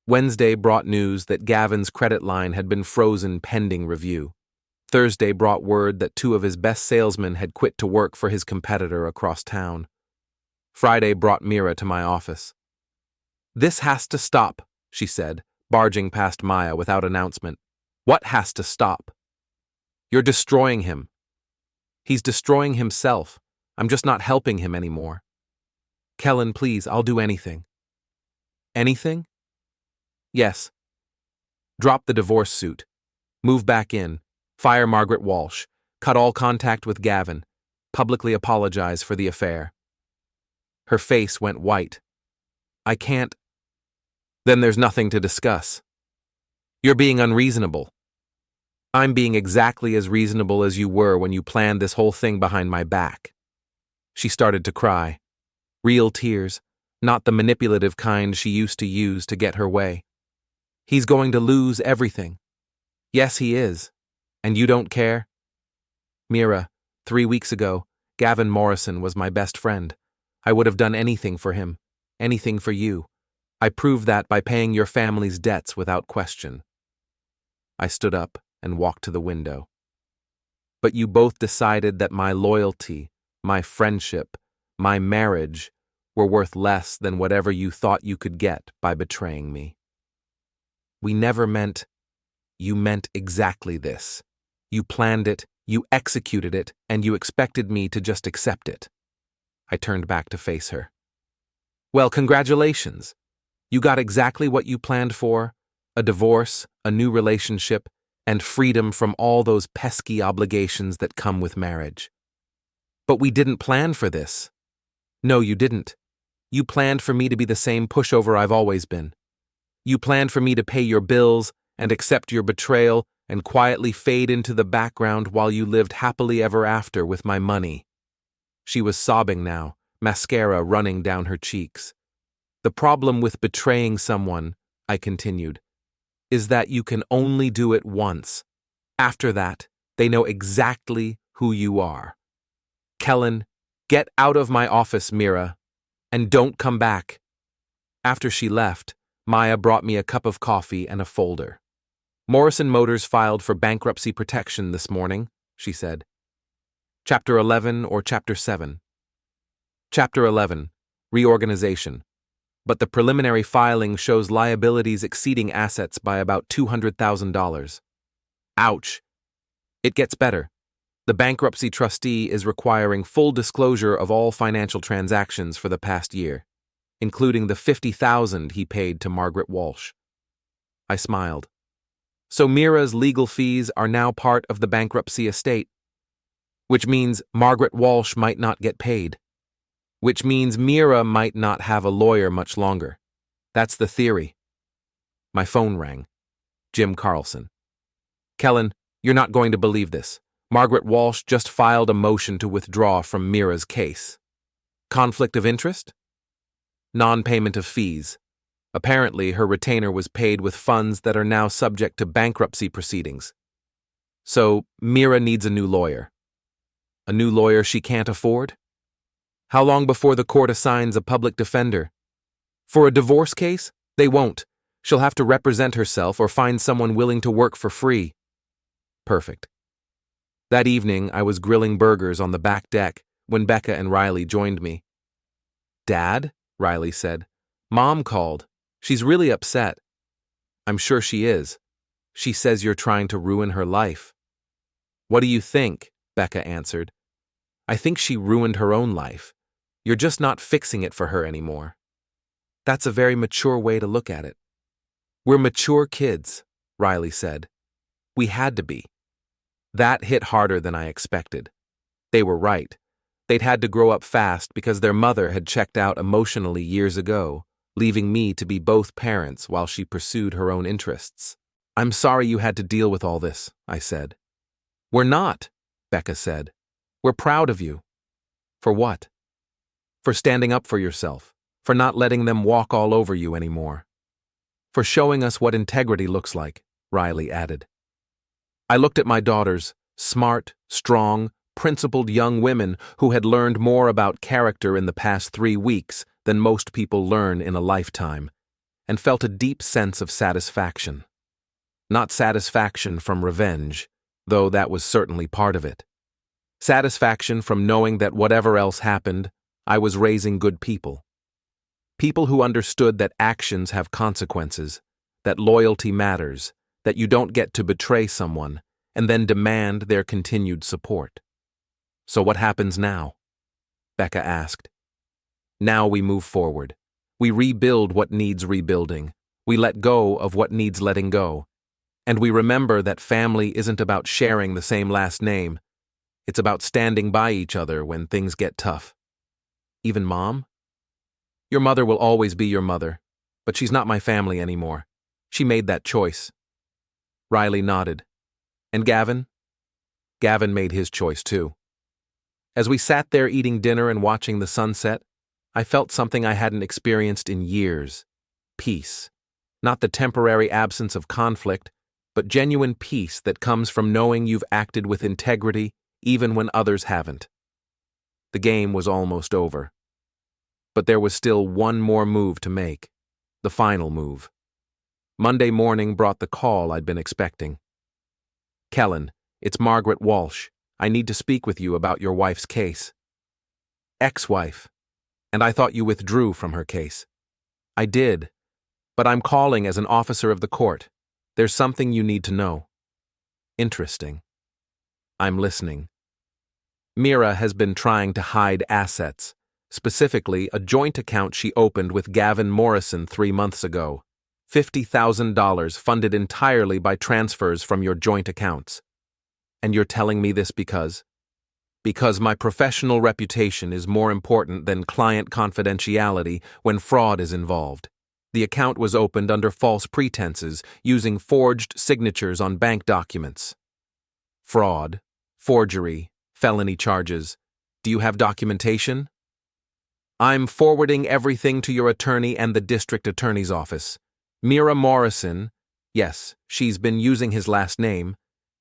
Wednesday brought news that Gavin's credit line had been frozen pending review. Thursday brought word that 2 of his best salesmen had quit to work for his competitor across town. Friday brought Mira to my office. This has to stop, she said, barging past Maya without announcement. What has to stop? You're destroying him. He's destroying himself. I'm just not helping him anymore. Kellen, please, I'll do anything. Anything? Yes. Drop the divorce suit. Move back in. Fire Margaret Walsh. Cut all contact with Gavin. Publicly apologize for the affair. Her face went white. I can't. Then there's nothing to discuss. You're being unreasonable. I'm being exactly as reasonable as you were when you planned this whole thing behind my back. She started to cry. Real tears, not the manipulative kind she used to use to get her way. He's going to lose everything. Yes, he is. And you don't care? Mira, 3 weeks ago, Gavin Morrison was my best friend. I would have done anything for him, anything for you. I proved that by paying your family's debts without question. I stood up and walked to the window. But you both decided that my loyalty, my friendship, my marriage were worth less than whatever you thought you could get by betraying me. We never meant. You meant exactly this. You planned it, you executed it, and you expected me to just accept it. I turned back to face her. Well, congratulations. You got exactly what you planned for: a divorce, a new relationship, and freedom from all those pesky obligations that come with marriage. But we didn't plan for this. No, you didn't. You planned for me to be the same pushover I've always been. You planned for me to pay your bills and accept your betrayal and quietly fade into the background while you lived happily ever after with my money. She was sobbing now, mascara running down her cheeks. The problem with betraying someone, I continued, is that you can only do it once. After that, they know exactly who you are. Kellen, get out of my office, Mira, and don't come back. After she left, Maya brought me a cup of coffee and a folder. Morrison Motors filed for bankruptcy protection this morning, she said. Chapter 11 or Chapter 7? Chapter 11, reorganization. But the preliminary filing shows liabilities exceeding assets by about $200,000. Ouch. It gets better. The bankruptcy trustee is requiring full disclosure of all financial transactions for the past year, including the $50,000 he paid to Margaret Walsh. I smiled. So Mira's legal fees are now part of the bankruptcy estate, which means Margaret Walsh might not get paid, which means Mira might not have a lawyer much longer. That's the theory. My phone rang. Jim Carlson. Kellen, you're not going to believe this. Margaret Walsh just filed a motion to withdraw from Mira's case. Conflict of interest? Non-payment of fees. Apparently, her retainer was paid with funds that are now subject to bankruptcy proceedings. So, Mira needs a new lawyer. A new lawyer she can't afford? How long before the court assigns a public defender? For a divorce case? They won't. She'll have to represent herself or find someone willing to work for free. Perfect. That evening, I was grilling burgers on the back deck when Becca and Riley joined me. "Dad?" Riley said. "Mom called. She's really upset." "I'm sure she is. She says you're trying to ruin her life." "What do you think?" Becca answered. "I think she ruined her own life. You're just not fixing it for her anymore." "That's a very mature way to look at it." "We're mature kids," Riley said. "We had to be." That hit harder than I expected. They were right. They'd had to grow up fast because their mother had checked out emotionally years ago, leaving me to be both parents while she pursued her own interests. "I'm sorry you had to deal with all this," I said. "We're not," Becca said. "We're proud of you." "For what?" "For standing up for yourself, for not letting them walk all over you anymore. For showing us what integrity looks like," Riley added. I looked at my daughters, smart, strong, principled young women who had learned more about character in the past 3 weeks than most people learn in a lifetime, and felt a deep sense of satisfaction. Not satisfaction from revenge, though that was certainly part of it. Satisfaction from knowing that whatever else happened, I was raising good people. People who understood that actions have consequences, that loyalty matters, that you don't get to betray someone, and then demand their continued support. "So what happens now?" Becca asked. "Now we move forward. We rebuild what needs rebuilding. We let go of what needs letting go. And we remember that family isn't about sharing the same last name. It's about standing by each other when things get tough." "Even Mom?" "Your mother will always be your mother, but she's not my family anymore. She made that choice." Riley nodded. "And Gavin?" "Gavin made his choice too." As we sat there eating dinner and watching the sunset, I felt something I hadn't experienced in years. Peace. Not the temporary absence of conflict, but genuine peace that comes from knowing you've acted with integrity even when others haven't. The game was almost over. But there was still one more move to make. The final move. Monday morning brought the call I'd been expecting. "Kellen, it's Margaret Walsh. I need to speak with you about your wife's case." "Ex-wife. And I thought you withdrew from her case." "I did. But I'm calling as an officer of the court. There's something you need to know." "Interesting." "I'm listening." Mira has been trying to hide assets, specifically a joint account she opened with Gavin Morrison 3 months ago. $50,000 funded entirely by transfers from your joint accounts. "And you're telling me this because?" "Because my professional reputation is more important than client confidentiality when fraud is involved. The account was opened under false pretenses, using forged signatures on bank documents." "Fraud, forgery, felony charges. Do you have documentation?" "I'm forwarding everything to your attorney and the district attorney's office. Mira Morrison," yes, she's been using his last name,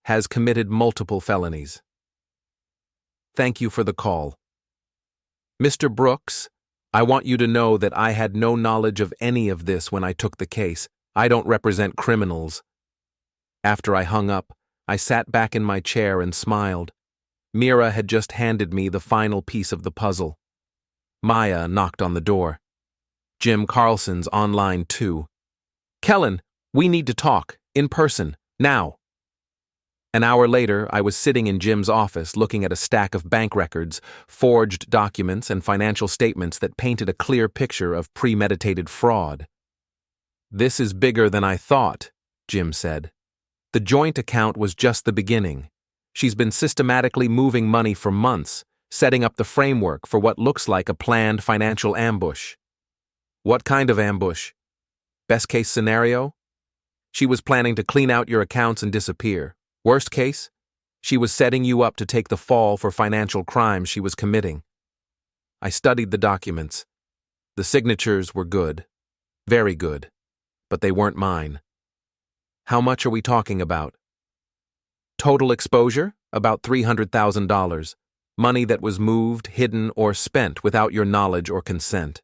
"has committed multiple felonies." "Thank you for the call." "Mr. Brooks, I want you to know that I had no knowledge of any of this when I took the case. I don't represent criminals." After I hung up, I sat back in my chair and smiled. Mira had just handed me the final piece of the puzzle. Maya knocked on the door. "Jim Carlson's online too." "Kellen, we need to talk, in person, now." An hour later, I was sitting in Jim's office looking at a stack of bank records, forged documents, and financial statements that painted a clear picture of premeditated fraud. "This is bigger than I thought," Jim said. "The joint account was just the beginning. She's been systematically moving money for months, setting up the framework for what looks like a planned financial ambush." "What kind of ambush? Best case scenario? She was planning to clean out your accounts and disappear. Worst case? She was setting you up to take the fall for financial crimes she was committing." I studied the documents. The signatures were good. Very good. But they weren't mine. "How much are we talking about?" "Total exposure? About $300,000. Money that was moved, hidden, or spent without your knowledge or consent."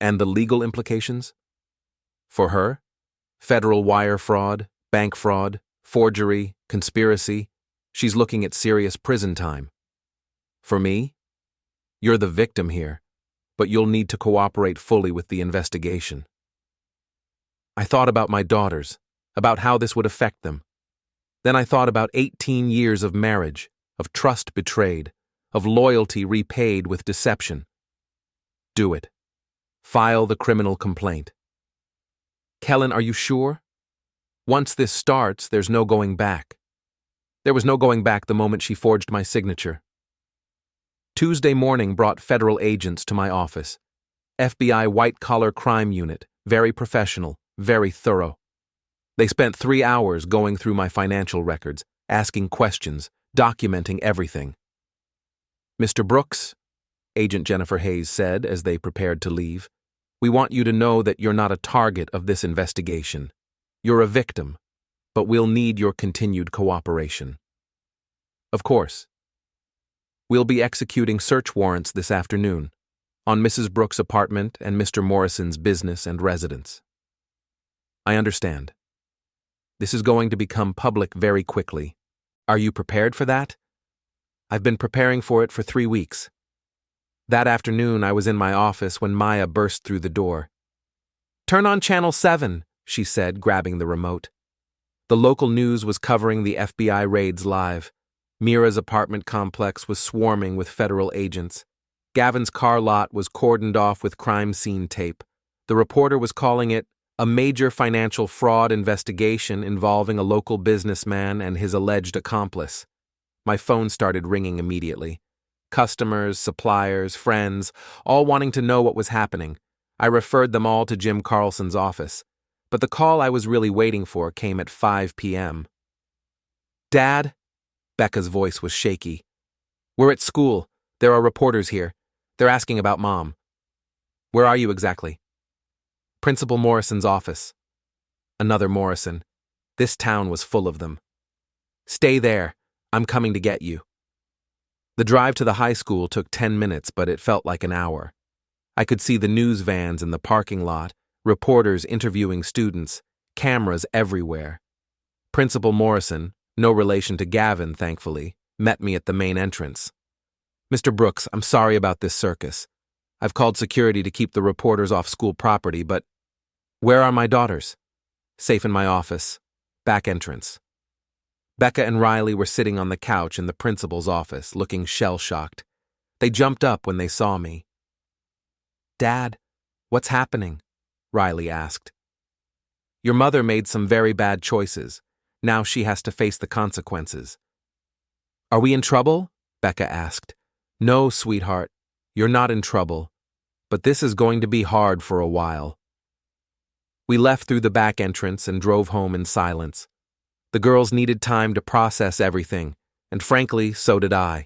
"And the legal implications?" "For her? Federal wire fraud, bank fraud, forgery, conspiracy. She's looking at serious prison time. For me? You're the victim here, but you'll need to cooperate fully with the investigation. I thought about my daughters, about how this would affect them. Then I thought about 18 years of marriage, of trust betrayed, of loyalty repaid with deception. Do it. File the criminal complaint. Kellen, are you sure? Once this starts, there's no going back. There was no going back the moment she forged my signature. Tuesday morning brought federal agents to my office. FBI white-collar crime unit, very professional, very thorough. They spent 3 hours going through my financial records, asking questions, documenting everything. Mr. Brooks, Agent Jennifer Hayes said as they prepared to leave, we want you to know that you're not a target of this investigation. You're a victim, but we'll need your continued cooperation. Of course. We'll be executing search warrants this afternoon on Mrs. Brooks' apartment and Mr. Morrison's business and residence. I understand. This is going to become public very quickly. Are you prepared for that? I've been preparing for it for 3 weeks. That afternoon, I was in my office when Maya burst through the door. Turn on Channel 7, she said, grabbing the remote. The local news was covering the FBI raids live. Mira's apartment complex was swarming with federal agents. Gavin's car lot was cordoned off with crime scene tape. The reporter was calling it a major financial fraud investigation involving a local businessman and his alleged accomplice. My phone started ringing immediately. Customers, suppliers, friends, all wanting to know what was happening. I referred them all to Jim Carlson's office. But the call I was really waiting for came at 5 p.m. Dad? Becca's voice was shaky. We're at school. There are reporters here. They're asking about Mom. Where are you exactly? Principal Morrison's office. Another Morrison. This town was full of them. Stay there. I'm coming to get you. The drive to the high school took 10 minutes, but it felt like an hour. I could see the news vans in the parking lot, reporters interviewing students, cameras everywhere. Principal Morrison, no relation to Gavin, thankfully, met me at the main entrance. Mr. Brooks, I'm sorry about this circus. I've called security to keep the reporters off school property, but where are my daughters? Safe in my office. Back entrance. Becca and Riley were sitting on the couch in the principal's office, looking shell-shocked. They jumped up when they saw me. Dad, what's happening? Riley asked. Your mother made some very bad choices. Now she has to face the consequences. Are we in trouble? Becca asked. No, sweetheart, you're not in trouble. But this is going to be hard for a while. We left through the back entrance and drove home in silence. The girls needed time to process everything, and frankly, so did I.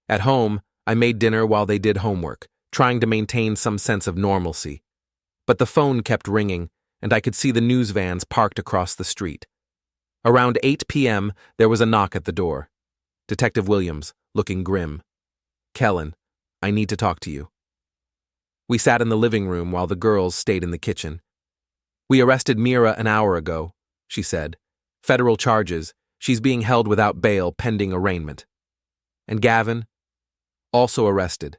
At home, I made dinner while they did homework, trying to maintain some sense of normalcy. But the phone kept ringing, and I could see the news vans parked across the street. Around 8 p.m., there was a knock at the door. Detective Williams, looking grim. Kellen, I need to talk to you. We sat in the living room while the girls stayed in the kitchen. We arrested Mira an hour ago, she said. Federal charges. She's being held without bail pending arraignment. And Gavin? Also arrested.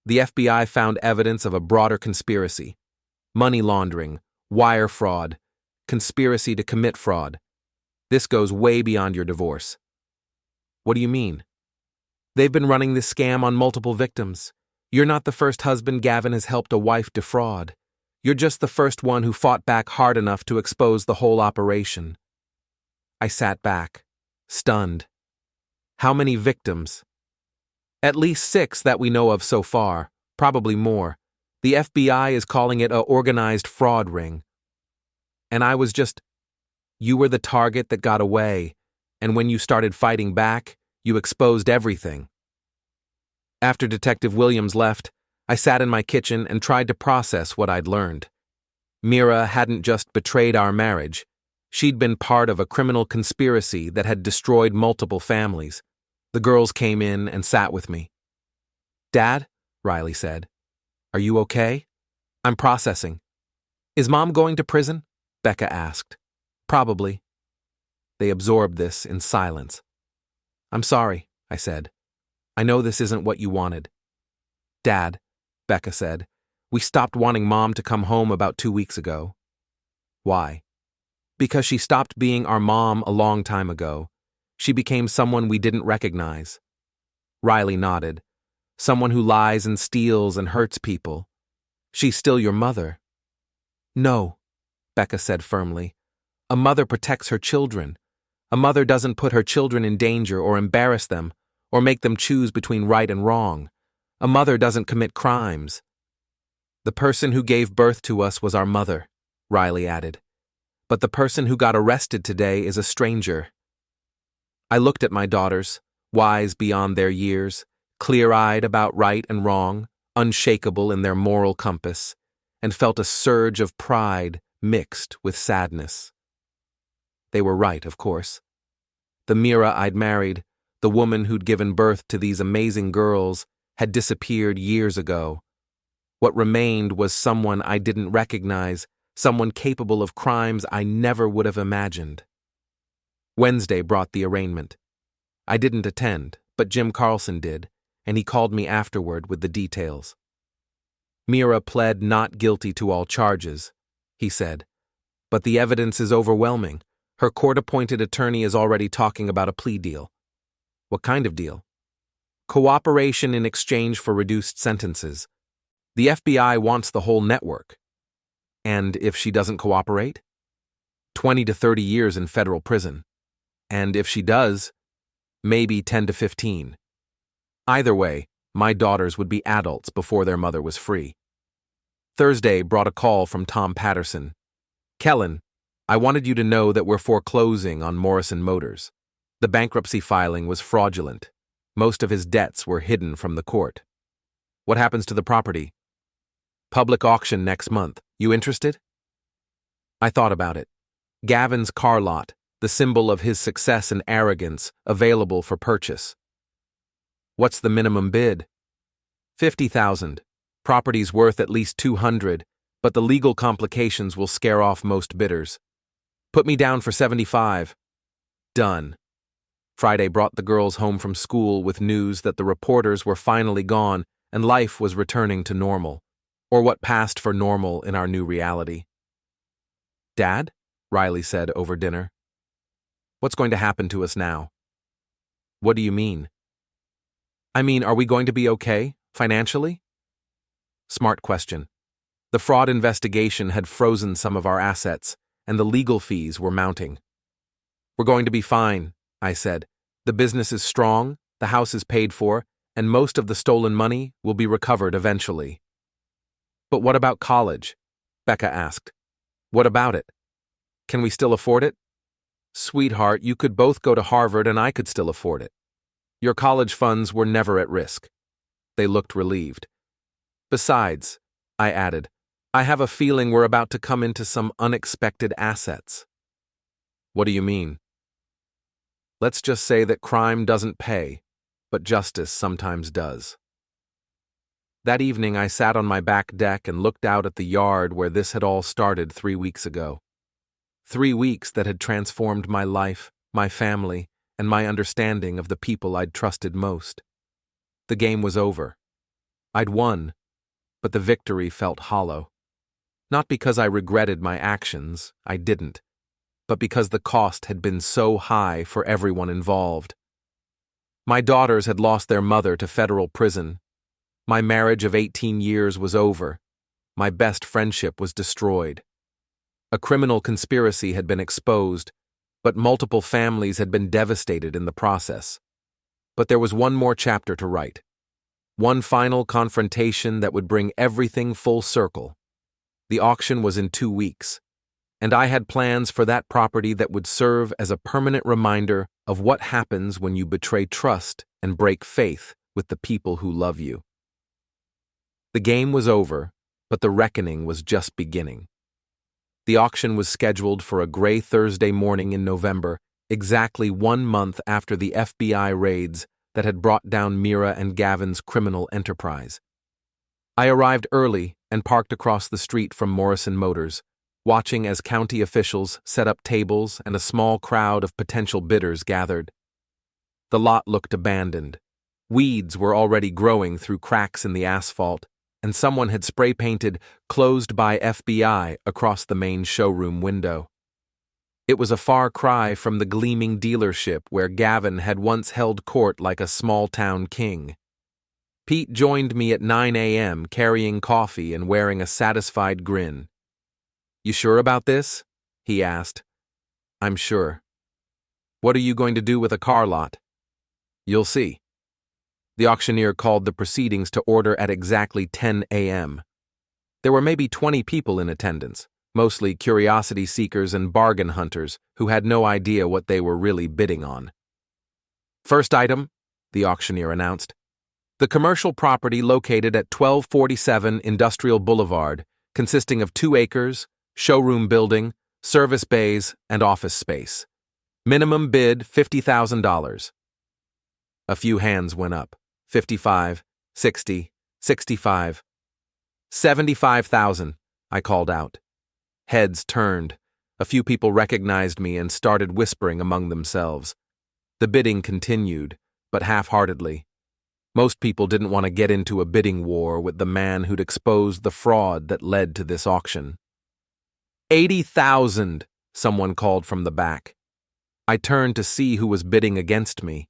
The FBI found evidence of a broader conspiracy. Money laundering, wire fraud, conspiracy to commit fraud. This goes way beyond your divorce. What do you mean? They've been running this scam on multiple victims. You're not the first husband Gavin has helped a wife defraud. You're just the first one who fought back hard enough to expose the whole operation. I sat back, stunned. How many victims? At least 6 that we know of so far, probably more. The FBI is calling it a organized fraud ring. And I was just, you were the target that got away, and when you started fighting back, you exposed everything. After Detective Williams left, I sat in my kitchen and tried to process what I'd learned. Mira hadn't just betrayed our marriage. She'd been part of a criminal conspiracy that had destroyed multiple families. The girls came in and sat with me. Dad, Riley said, are you okay? I'm processing. Is Mom going to prison? Becca asked. Probably. They absorbed this in silence. I'm sorry, I said. I know this isn't what you wanted. Dad, Becca said, we stopped wanting Mom to come home about 2 weeks ago. Why? Because she stopped being our mom a long time ago. She became someone we didn't recognize. Riley nodded. Someone who lies and steals and hurts people. She's still your mother. No, Becca said firmly. A mother protects her children. A mother doesn't put her children in danger or embarrass them or make them choose between right and wrong. A mother doesn't commit crimes. The person who gave birth to us was our mother, Riley added. But the person who got arrested today is a stranger. I looked at my daughters, wise beyond their years, clear-eyed about right and wrong, unshakable in their moral compass, and felt a surge of pride mixed with sadness. They were right, of course. The Mira I'd married, the woman who'd given birth to these amazing girls, had disappeared years ago. What remained was someone I didn't recognize, someone capable of crimes I never would have imagined. Wednesday brought the arraignment. I didn't attend, but Jim Carlson did, and he called me afterward with the details. Mira pled not guilty to all charges, he said. But the evidence is overwhelming. Her court-appointed attorney is already talking about a plea deal. What kind of deal? Cooperation in exchange for reduced sentences. The FBI wants the whole network. And if she doesn't cooperate? 20 to 30 years in federal prison. And if she does, maybe 10 to 15. Either way, my daughters would be adults before their mother was free. Thursday brought a call from Tom Patterson. Kellen, I wanted you to know that we're foreclosing on Morrison Motors. The bankruptcy filing was fraudulent. Most of his debts were hidden from the court. What happens to the property? Public auction next month. You interested? I thought about it. Gavin's car lot, the symbol of his success and arrogance, available for purchase. What's the minimum bid? $50,000. Property's worth at least $200,000, but the legal complications will scare off most bidders. Put me down for $75,000. Done. Friday brought the girls home from school with news that the reporters were finally gone and life was returning to normal, or what passed for normal in our new reality. Dad? Riley said over dinner. What's going to happen to us now? What do you mean? I mean, are we going to be okay, financially? Smart question. The fraud investigation had frozen some of our assets, and the legal fees were mounting. We're going to be fine, I said. The business is strong, the house is paid for, and most of the stolen money will be recovered eventually. But what about college? Becca asked. What about it? Can we still afford it? Sweetheart, you could both go to Harvard and I could still afford it. Your college funds were never at risk. They looked relieved. Besides, I added, I have a feeling we're about to come into some unexpected assets. What do you mean? Let's just say that crime doesn't pay, but justice sometimes does. That evening I sat on my back deck and looked out at the yard where this had all started 3 weeks ago. 3 weeks that had transformed my life, my family, and my understanding of the people I'd trusted most. The game was over. I'd won, but the victory felt hollow. Not because I regretted my actions, I didn't, but because the cost had been so high for everyone involved. My daughters had lost their mother to federal prison. My marriage of 18 years was over. My best friendship was destroyed. A criminal conspiracy had been exposed, but multiple families had been devastated in the process. But there was one more chapter to write. One final confrontation that would bring everything full circle. The auction was in 2 weeks, and I had plans for that property that would serve as a permanent reminder of what happens when you betray trust and break faith with the people who love you. The game was over, but the reckoning was just beginning. The auction was scheduled for a gray Thursday morning in November, exactly 1 month after the FBI raids that had brought down Mira and Gavin's criminal enterprise. I arrived early and parked across the street from Morrison Motors, watching as county officials set up tables and a small crowd of potential bidders gathered. The lot looked abandoned. Weeds were already growing through cracks in the asphalt, and someone had spray-painted "Closed by FBI" across the main showroom window. It was a far cry from the gleaming dealership where Gavin had once held court like a small-town king. Pete joined me at 9 a.m. carrying coffee and wearing a satisfied grin. "You sure about this?" he asked. "I'm sure." "What are you going to do with a car lot?" "You'll see." The auctioneer called the proceedings to order at exactly 10 a.m. There were maybe 20 people in attendance, mostly curiosity seekers and bargain hunters who had no idea what they were really bidding on. "First item," the auctioneer announced. "The commercial property located at 1247 Industrial Boulevard, consisting of 2 acres, showroom building, service bays, and office space. Minimum bid $50,000. A few hands went up. 55, 60, 65. 75,000, I called out. Heads turned. A few people recognized me and started whispering among themselves. The bidding continued, but half-heartedly. Most people didn't want to get into a bidding war with the man who'd exposed the fraud that led to this auction. 80,000, someone called from the back. I turned to see who was bidding against me.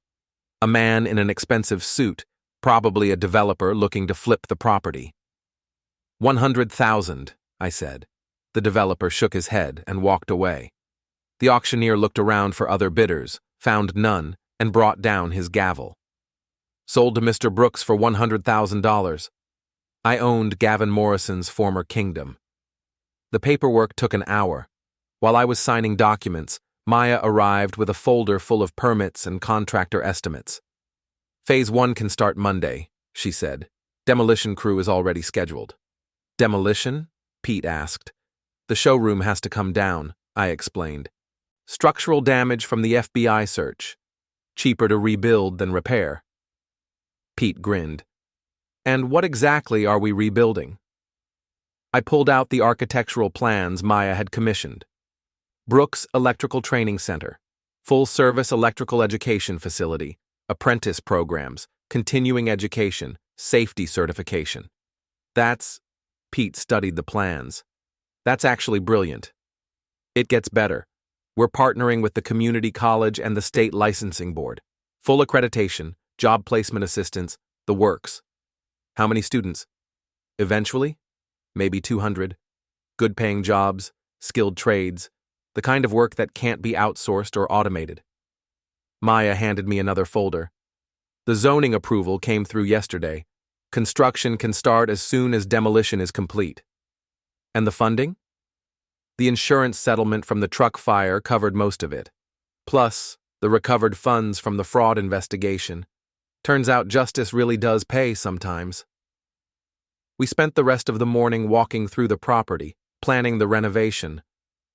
A man in an expensive suit, probably a developer looking to flip the property. 100,000, I said. The developer shook his head and walked away. The auctioneer looked around for other bidders, found none, and brought down his gavel. Sold to Mr. Brooks for $100,000. I owned Gavin Morrison's former kingdom. The paperwork took an hour. While I was signing documents, Maya arrived with a folder full of permits and contractor estimates. Phase 1 can start Monday, she said. Demolition crew is already scheduled. Demolition? Pete asked. The showroom has to come down, I explained. Structural damage from the FBI search. Cheaper to rebuild than repair. Pete grinned. And what exactly are we rebuilding? I pulled out the architectural plans Maya had commissioned. Brooks Electrical Training Center, full-service electrical education facility, apprentice programs, continuing education, safety certification. Pete studied the plans. That's actually brilliant. It gets better. We're partnering with the community college and the state licensing board. Full accreditation, job placement assistance, the works. How many students? Eventually? Maybe 200. Good-paying jobs, skilled trades, the kind of work that can't be outsourced or automated. Maya handed me another folder. The zoning approval came through yesterday. Construction can start as soon as demolition is complete. And the funding? The insurance settlement from the truck fire covered most of it. Plus, the recovered funds from the fraud investigation. Turns out justice really does pay sometimes. We spent the rest of the morning walking through the property, planning the renovation.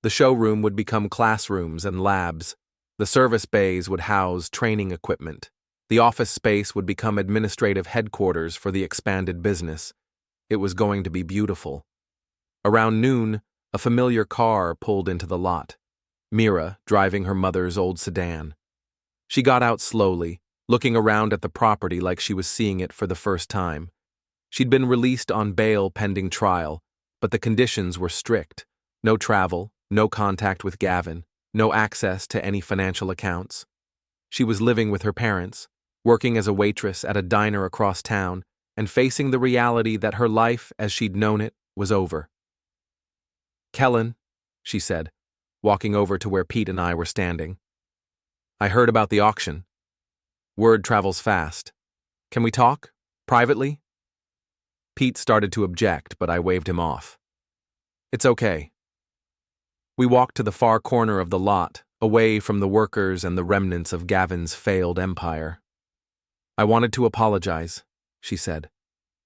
The showroom would become classrooms and labs. The service bays would house training equipment. The office space would become administrative headquarters for the expanded business. It was going to be beautiful. Around noon, a familiar car pulled into the lot. Mira, driving her mother's old sedan. She got out slowly, looking around at the property like she was seeing it for the first time. She'd been released on bail pending trial, but the conditions were strict. No travel, no contact with Gavin, no access to any financial accounts. She was living with her parents, working as a waitress at a diner across town, and facing the reality that her life as she'd known it was over. "Kellen," she said, walking over to where Pete and I were standing. "I heard about the auction. Word travels fast. Can we talk? Privately?" Pete started to object, but I waved him off. "It's okay." We walked to the far corner of the lot, away from the workers and the remnants of Gavin's failed empire. "I wanted to apologize," she said.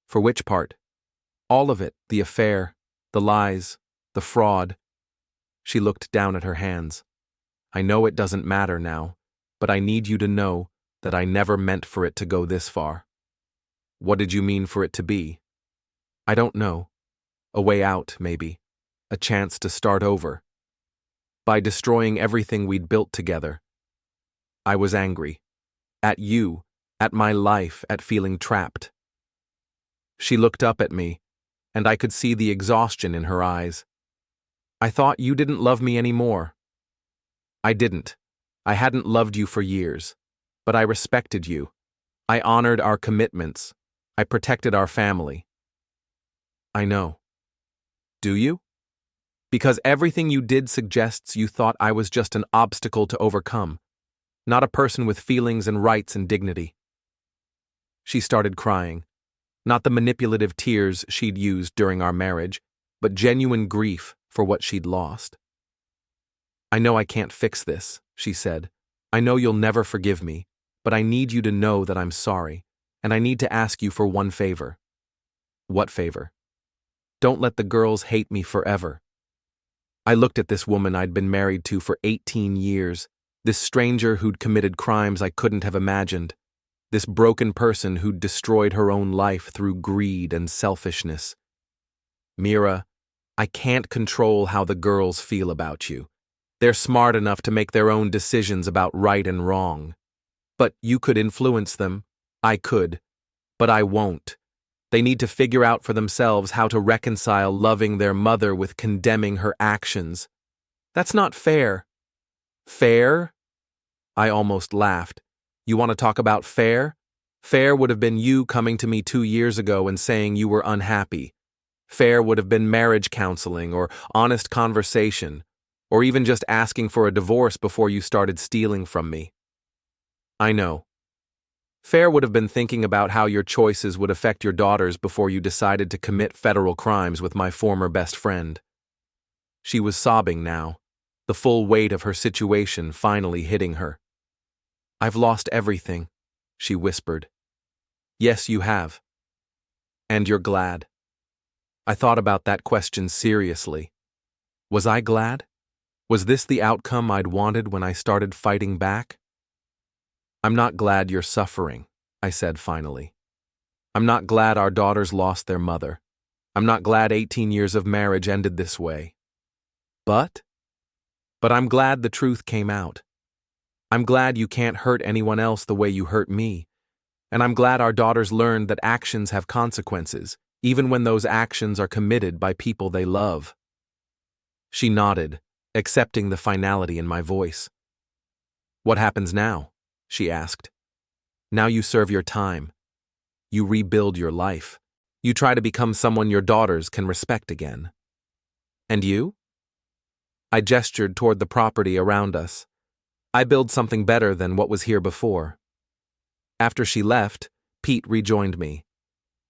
"For which part?" "All of it, the affair, the lies, the fraud." She looked down at her hands. "I know it doesn't matter now, but I need you to know that I never meant for it to go this far." "What did you mean for it to be?" "I don't know. A way out, maybe. A chance to start over. By destroying everything we'd built together." I was angry. At you, at my life, at feeling trapped. She looked up at me, and I could see the exhaustion in her eyes. I thought you didn't love me anymore. I didn't. I hadn't loved you for years. But I respected you. I honored our commitments. I protected our family. I know. Do you? Because everything you did suggests you thought I was just an obstacle to overcome, not a person with feelings and rights and dignity. She started crying, not the manipulative tears she'd used during our marriage, but genuine grief for what she'd lost. I know I can't fix this, she said. I know you'll never forgive me, but I need you to know that I'm sorry, and I need to ask you for one favor. What favor? Don't let the girls hate me forever. I looked at this woman I'd been married to for 18 years, this stranger who'd committed crimes I couldn't have imagined, this broken person who'd destroyed her own life through greed and selfishness. Mira, I can't control how the girls feel about you. They're smart enough to make their own decisions about right and wrong. But you could influence them. I could. But I won't. They need to figure out for themselves how to reconcile loving their mother with condemning her actions. That's not fair. Fair? I almost laughed. You want to talk about fair? Fair would have been you coming to me 2 years ago and saying you were unhappy. Fair would have been marriage counseling or honest conversation, or even just asking for a divorce before you started stealing from me. I know. Fair would have been thinking about how your choices would affect your daughters before you decided to commit federal crimes with my former best friend. She was sobbing now, the full weight of her situation finally hitting her. I've lost everything, she whispered. Yes, you have. And you're glad. I thought about that question seriously. Was I glad? Was this the outcome I'd wanted when I started fighting back? I'm not glad you're suffering, I said finally. I'm not glad our daughters lost their mother. I'm not glad 18 years of marriage ended this way. But I'm glad the truth came out. I'm glad you can't hurt anyone else the way you hurt me. And I'm glad our daughters learned that actions have consequences, even when those actions are committed by people they love. She nodded, accepting the finality in my voice. What happens now? She asked. Now you serve your time. You rebuild your life. You try to become someone your daughters can respect again. And you? I gestured toward the property around us. I build something better than what was here before. After she left, Pete rejoined me.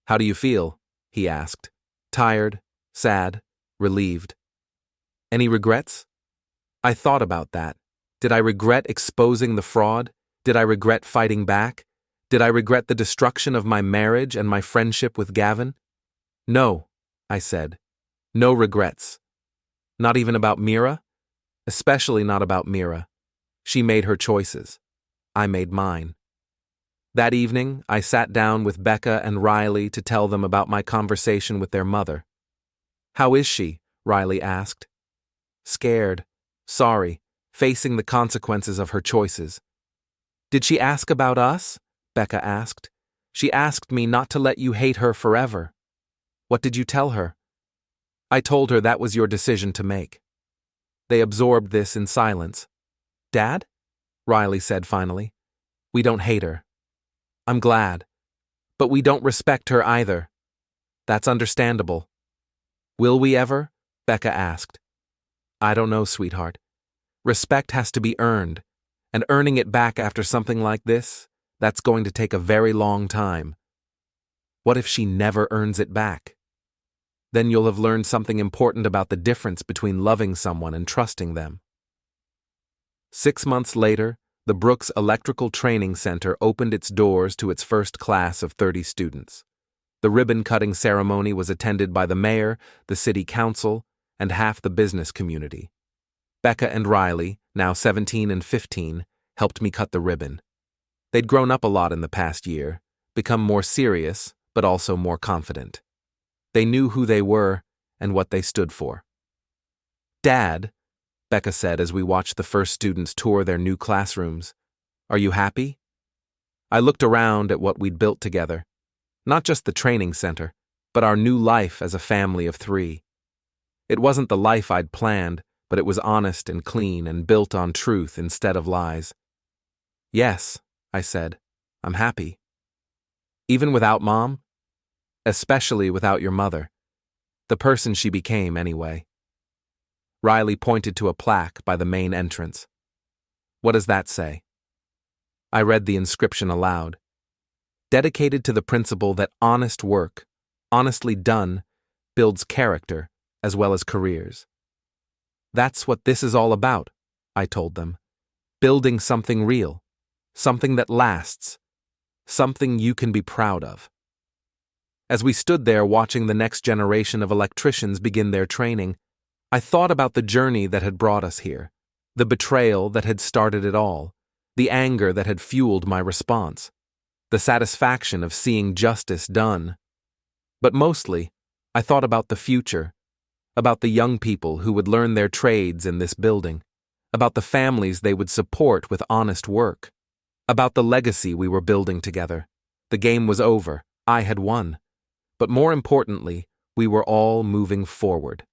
How do you feel? He asked. Tired, sad, relieved. Any regrets? I thought about that. Did I regret exposing the fraud? Did I regret fighting back? Did I regret the destruction of my marriage and my friendship with Gavin? No, I said. No regrets. Not even about Mira? Especially not about Mira. She made her choices. I made mine. That evening, I sat down with Becca and Riley to tell them about my conversation with their mother. How is she? Riley asked. Scared, sorry, facing the consequences of her choices. Did she ask about us? Becca asked. She asked me not to let you hate her forever. What did you tell her? I told her that was your decision to make. They absorbed this in silence. Dad? Riley said finally. We don't hate her. I'm glad. But we don't respect her either. That's understandable. Will we ever? Becca asked. I don't know, sweetheart. Respect has to be earned, and earning it back after something like this, that's going to take a very long time. What if she never earns it back? Then you'll have learned something important about the difference between loving someone and trusting them. 6 months later, the Brooks Electrical Training Center opened its doors to its first class of 30 students. The ribbon-cutting ceremony was attended by the mayor, the city council, and half the business community. Becca and Riley, now 17 and 15, helped me cut the ribbon. They'd grown up a lot in the past year, become more serious, but also more confident. They knew who they were and what they stood for. Dad, Becca said as we watched the first students tour their new classrooms, are you happy? I looked around at what we'd built together. Not just the training center, but our new life as a family of 3. It wasn't the life I'd planned, but it was honest and clean and built on truth instead of lies. Yes, I said, I'm happy. Even without Mom? Especially without your mother. The person she became, anyway. Riley pointed to a plaque by the main entrance. What does that say? I read the inscription aloud. Dedicated to the principle that honest work, honestly done, builds character as well as careers. That's what this is all about, I told them. Building something real, something that lasts, something you can be proud of. As we stood there watching the next generation of electricians begin their training, I thought about the journey that had brought us here, the betrayal that had started it all, the anger that had fueled my response, the satisfaction of seeing justice done. But mostly, I thought about the future, about the young people who would learn their trades in this building, about the families they would support with honest work, about the legacy we were building together. The game was over. I had won. But more importantly, we were all moving forward.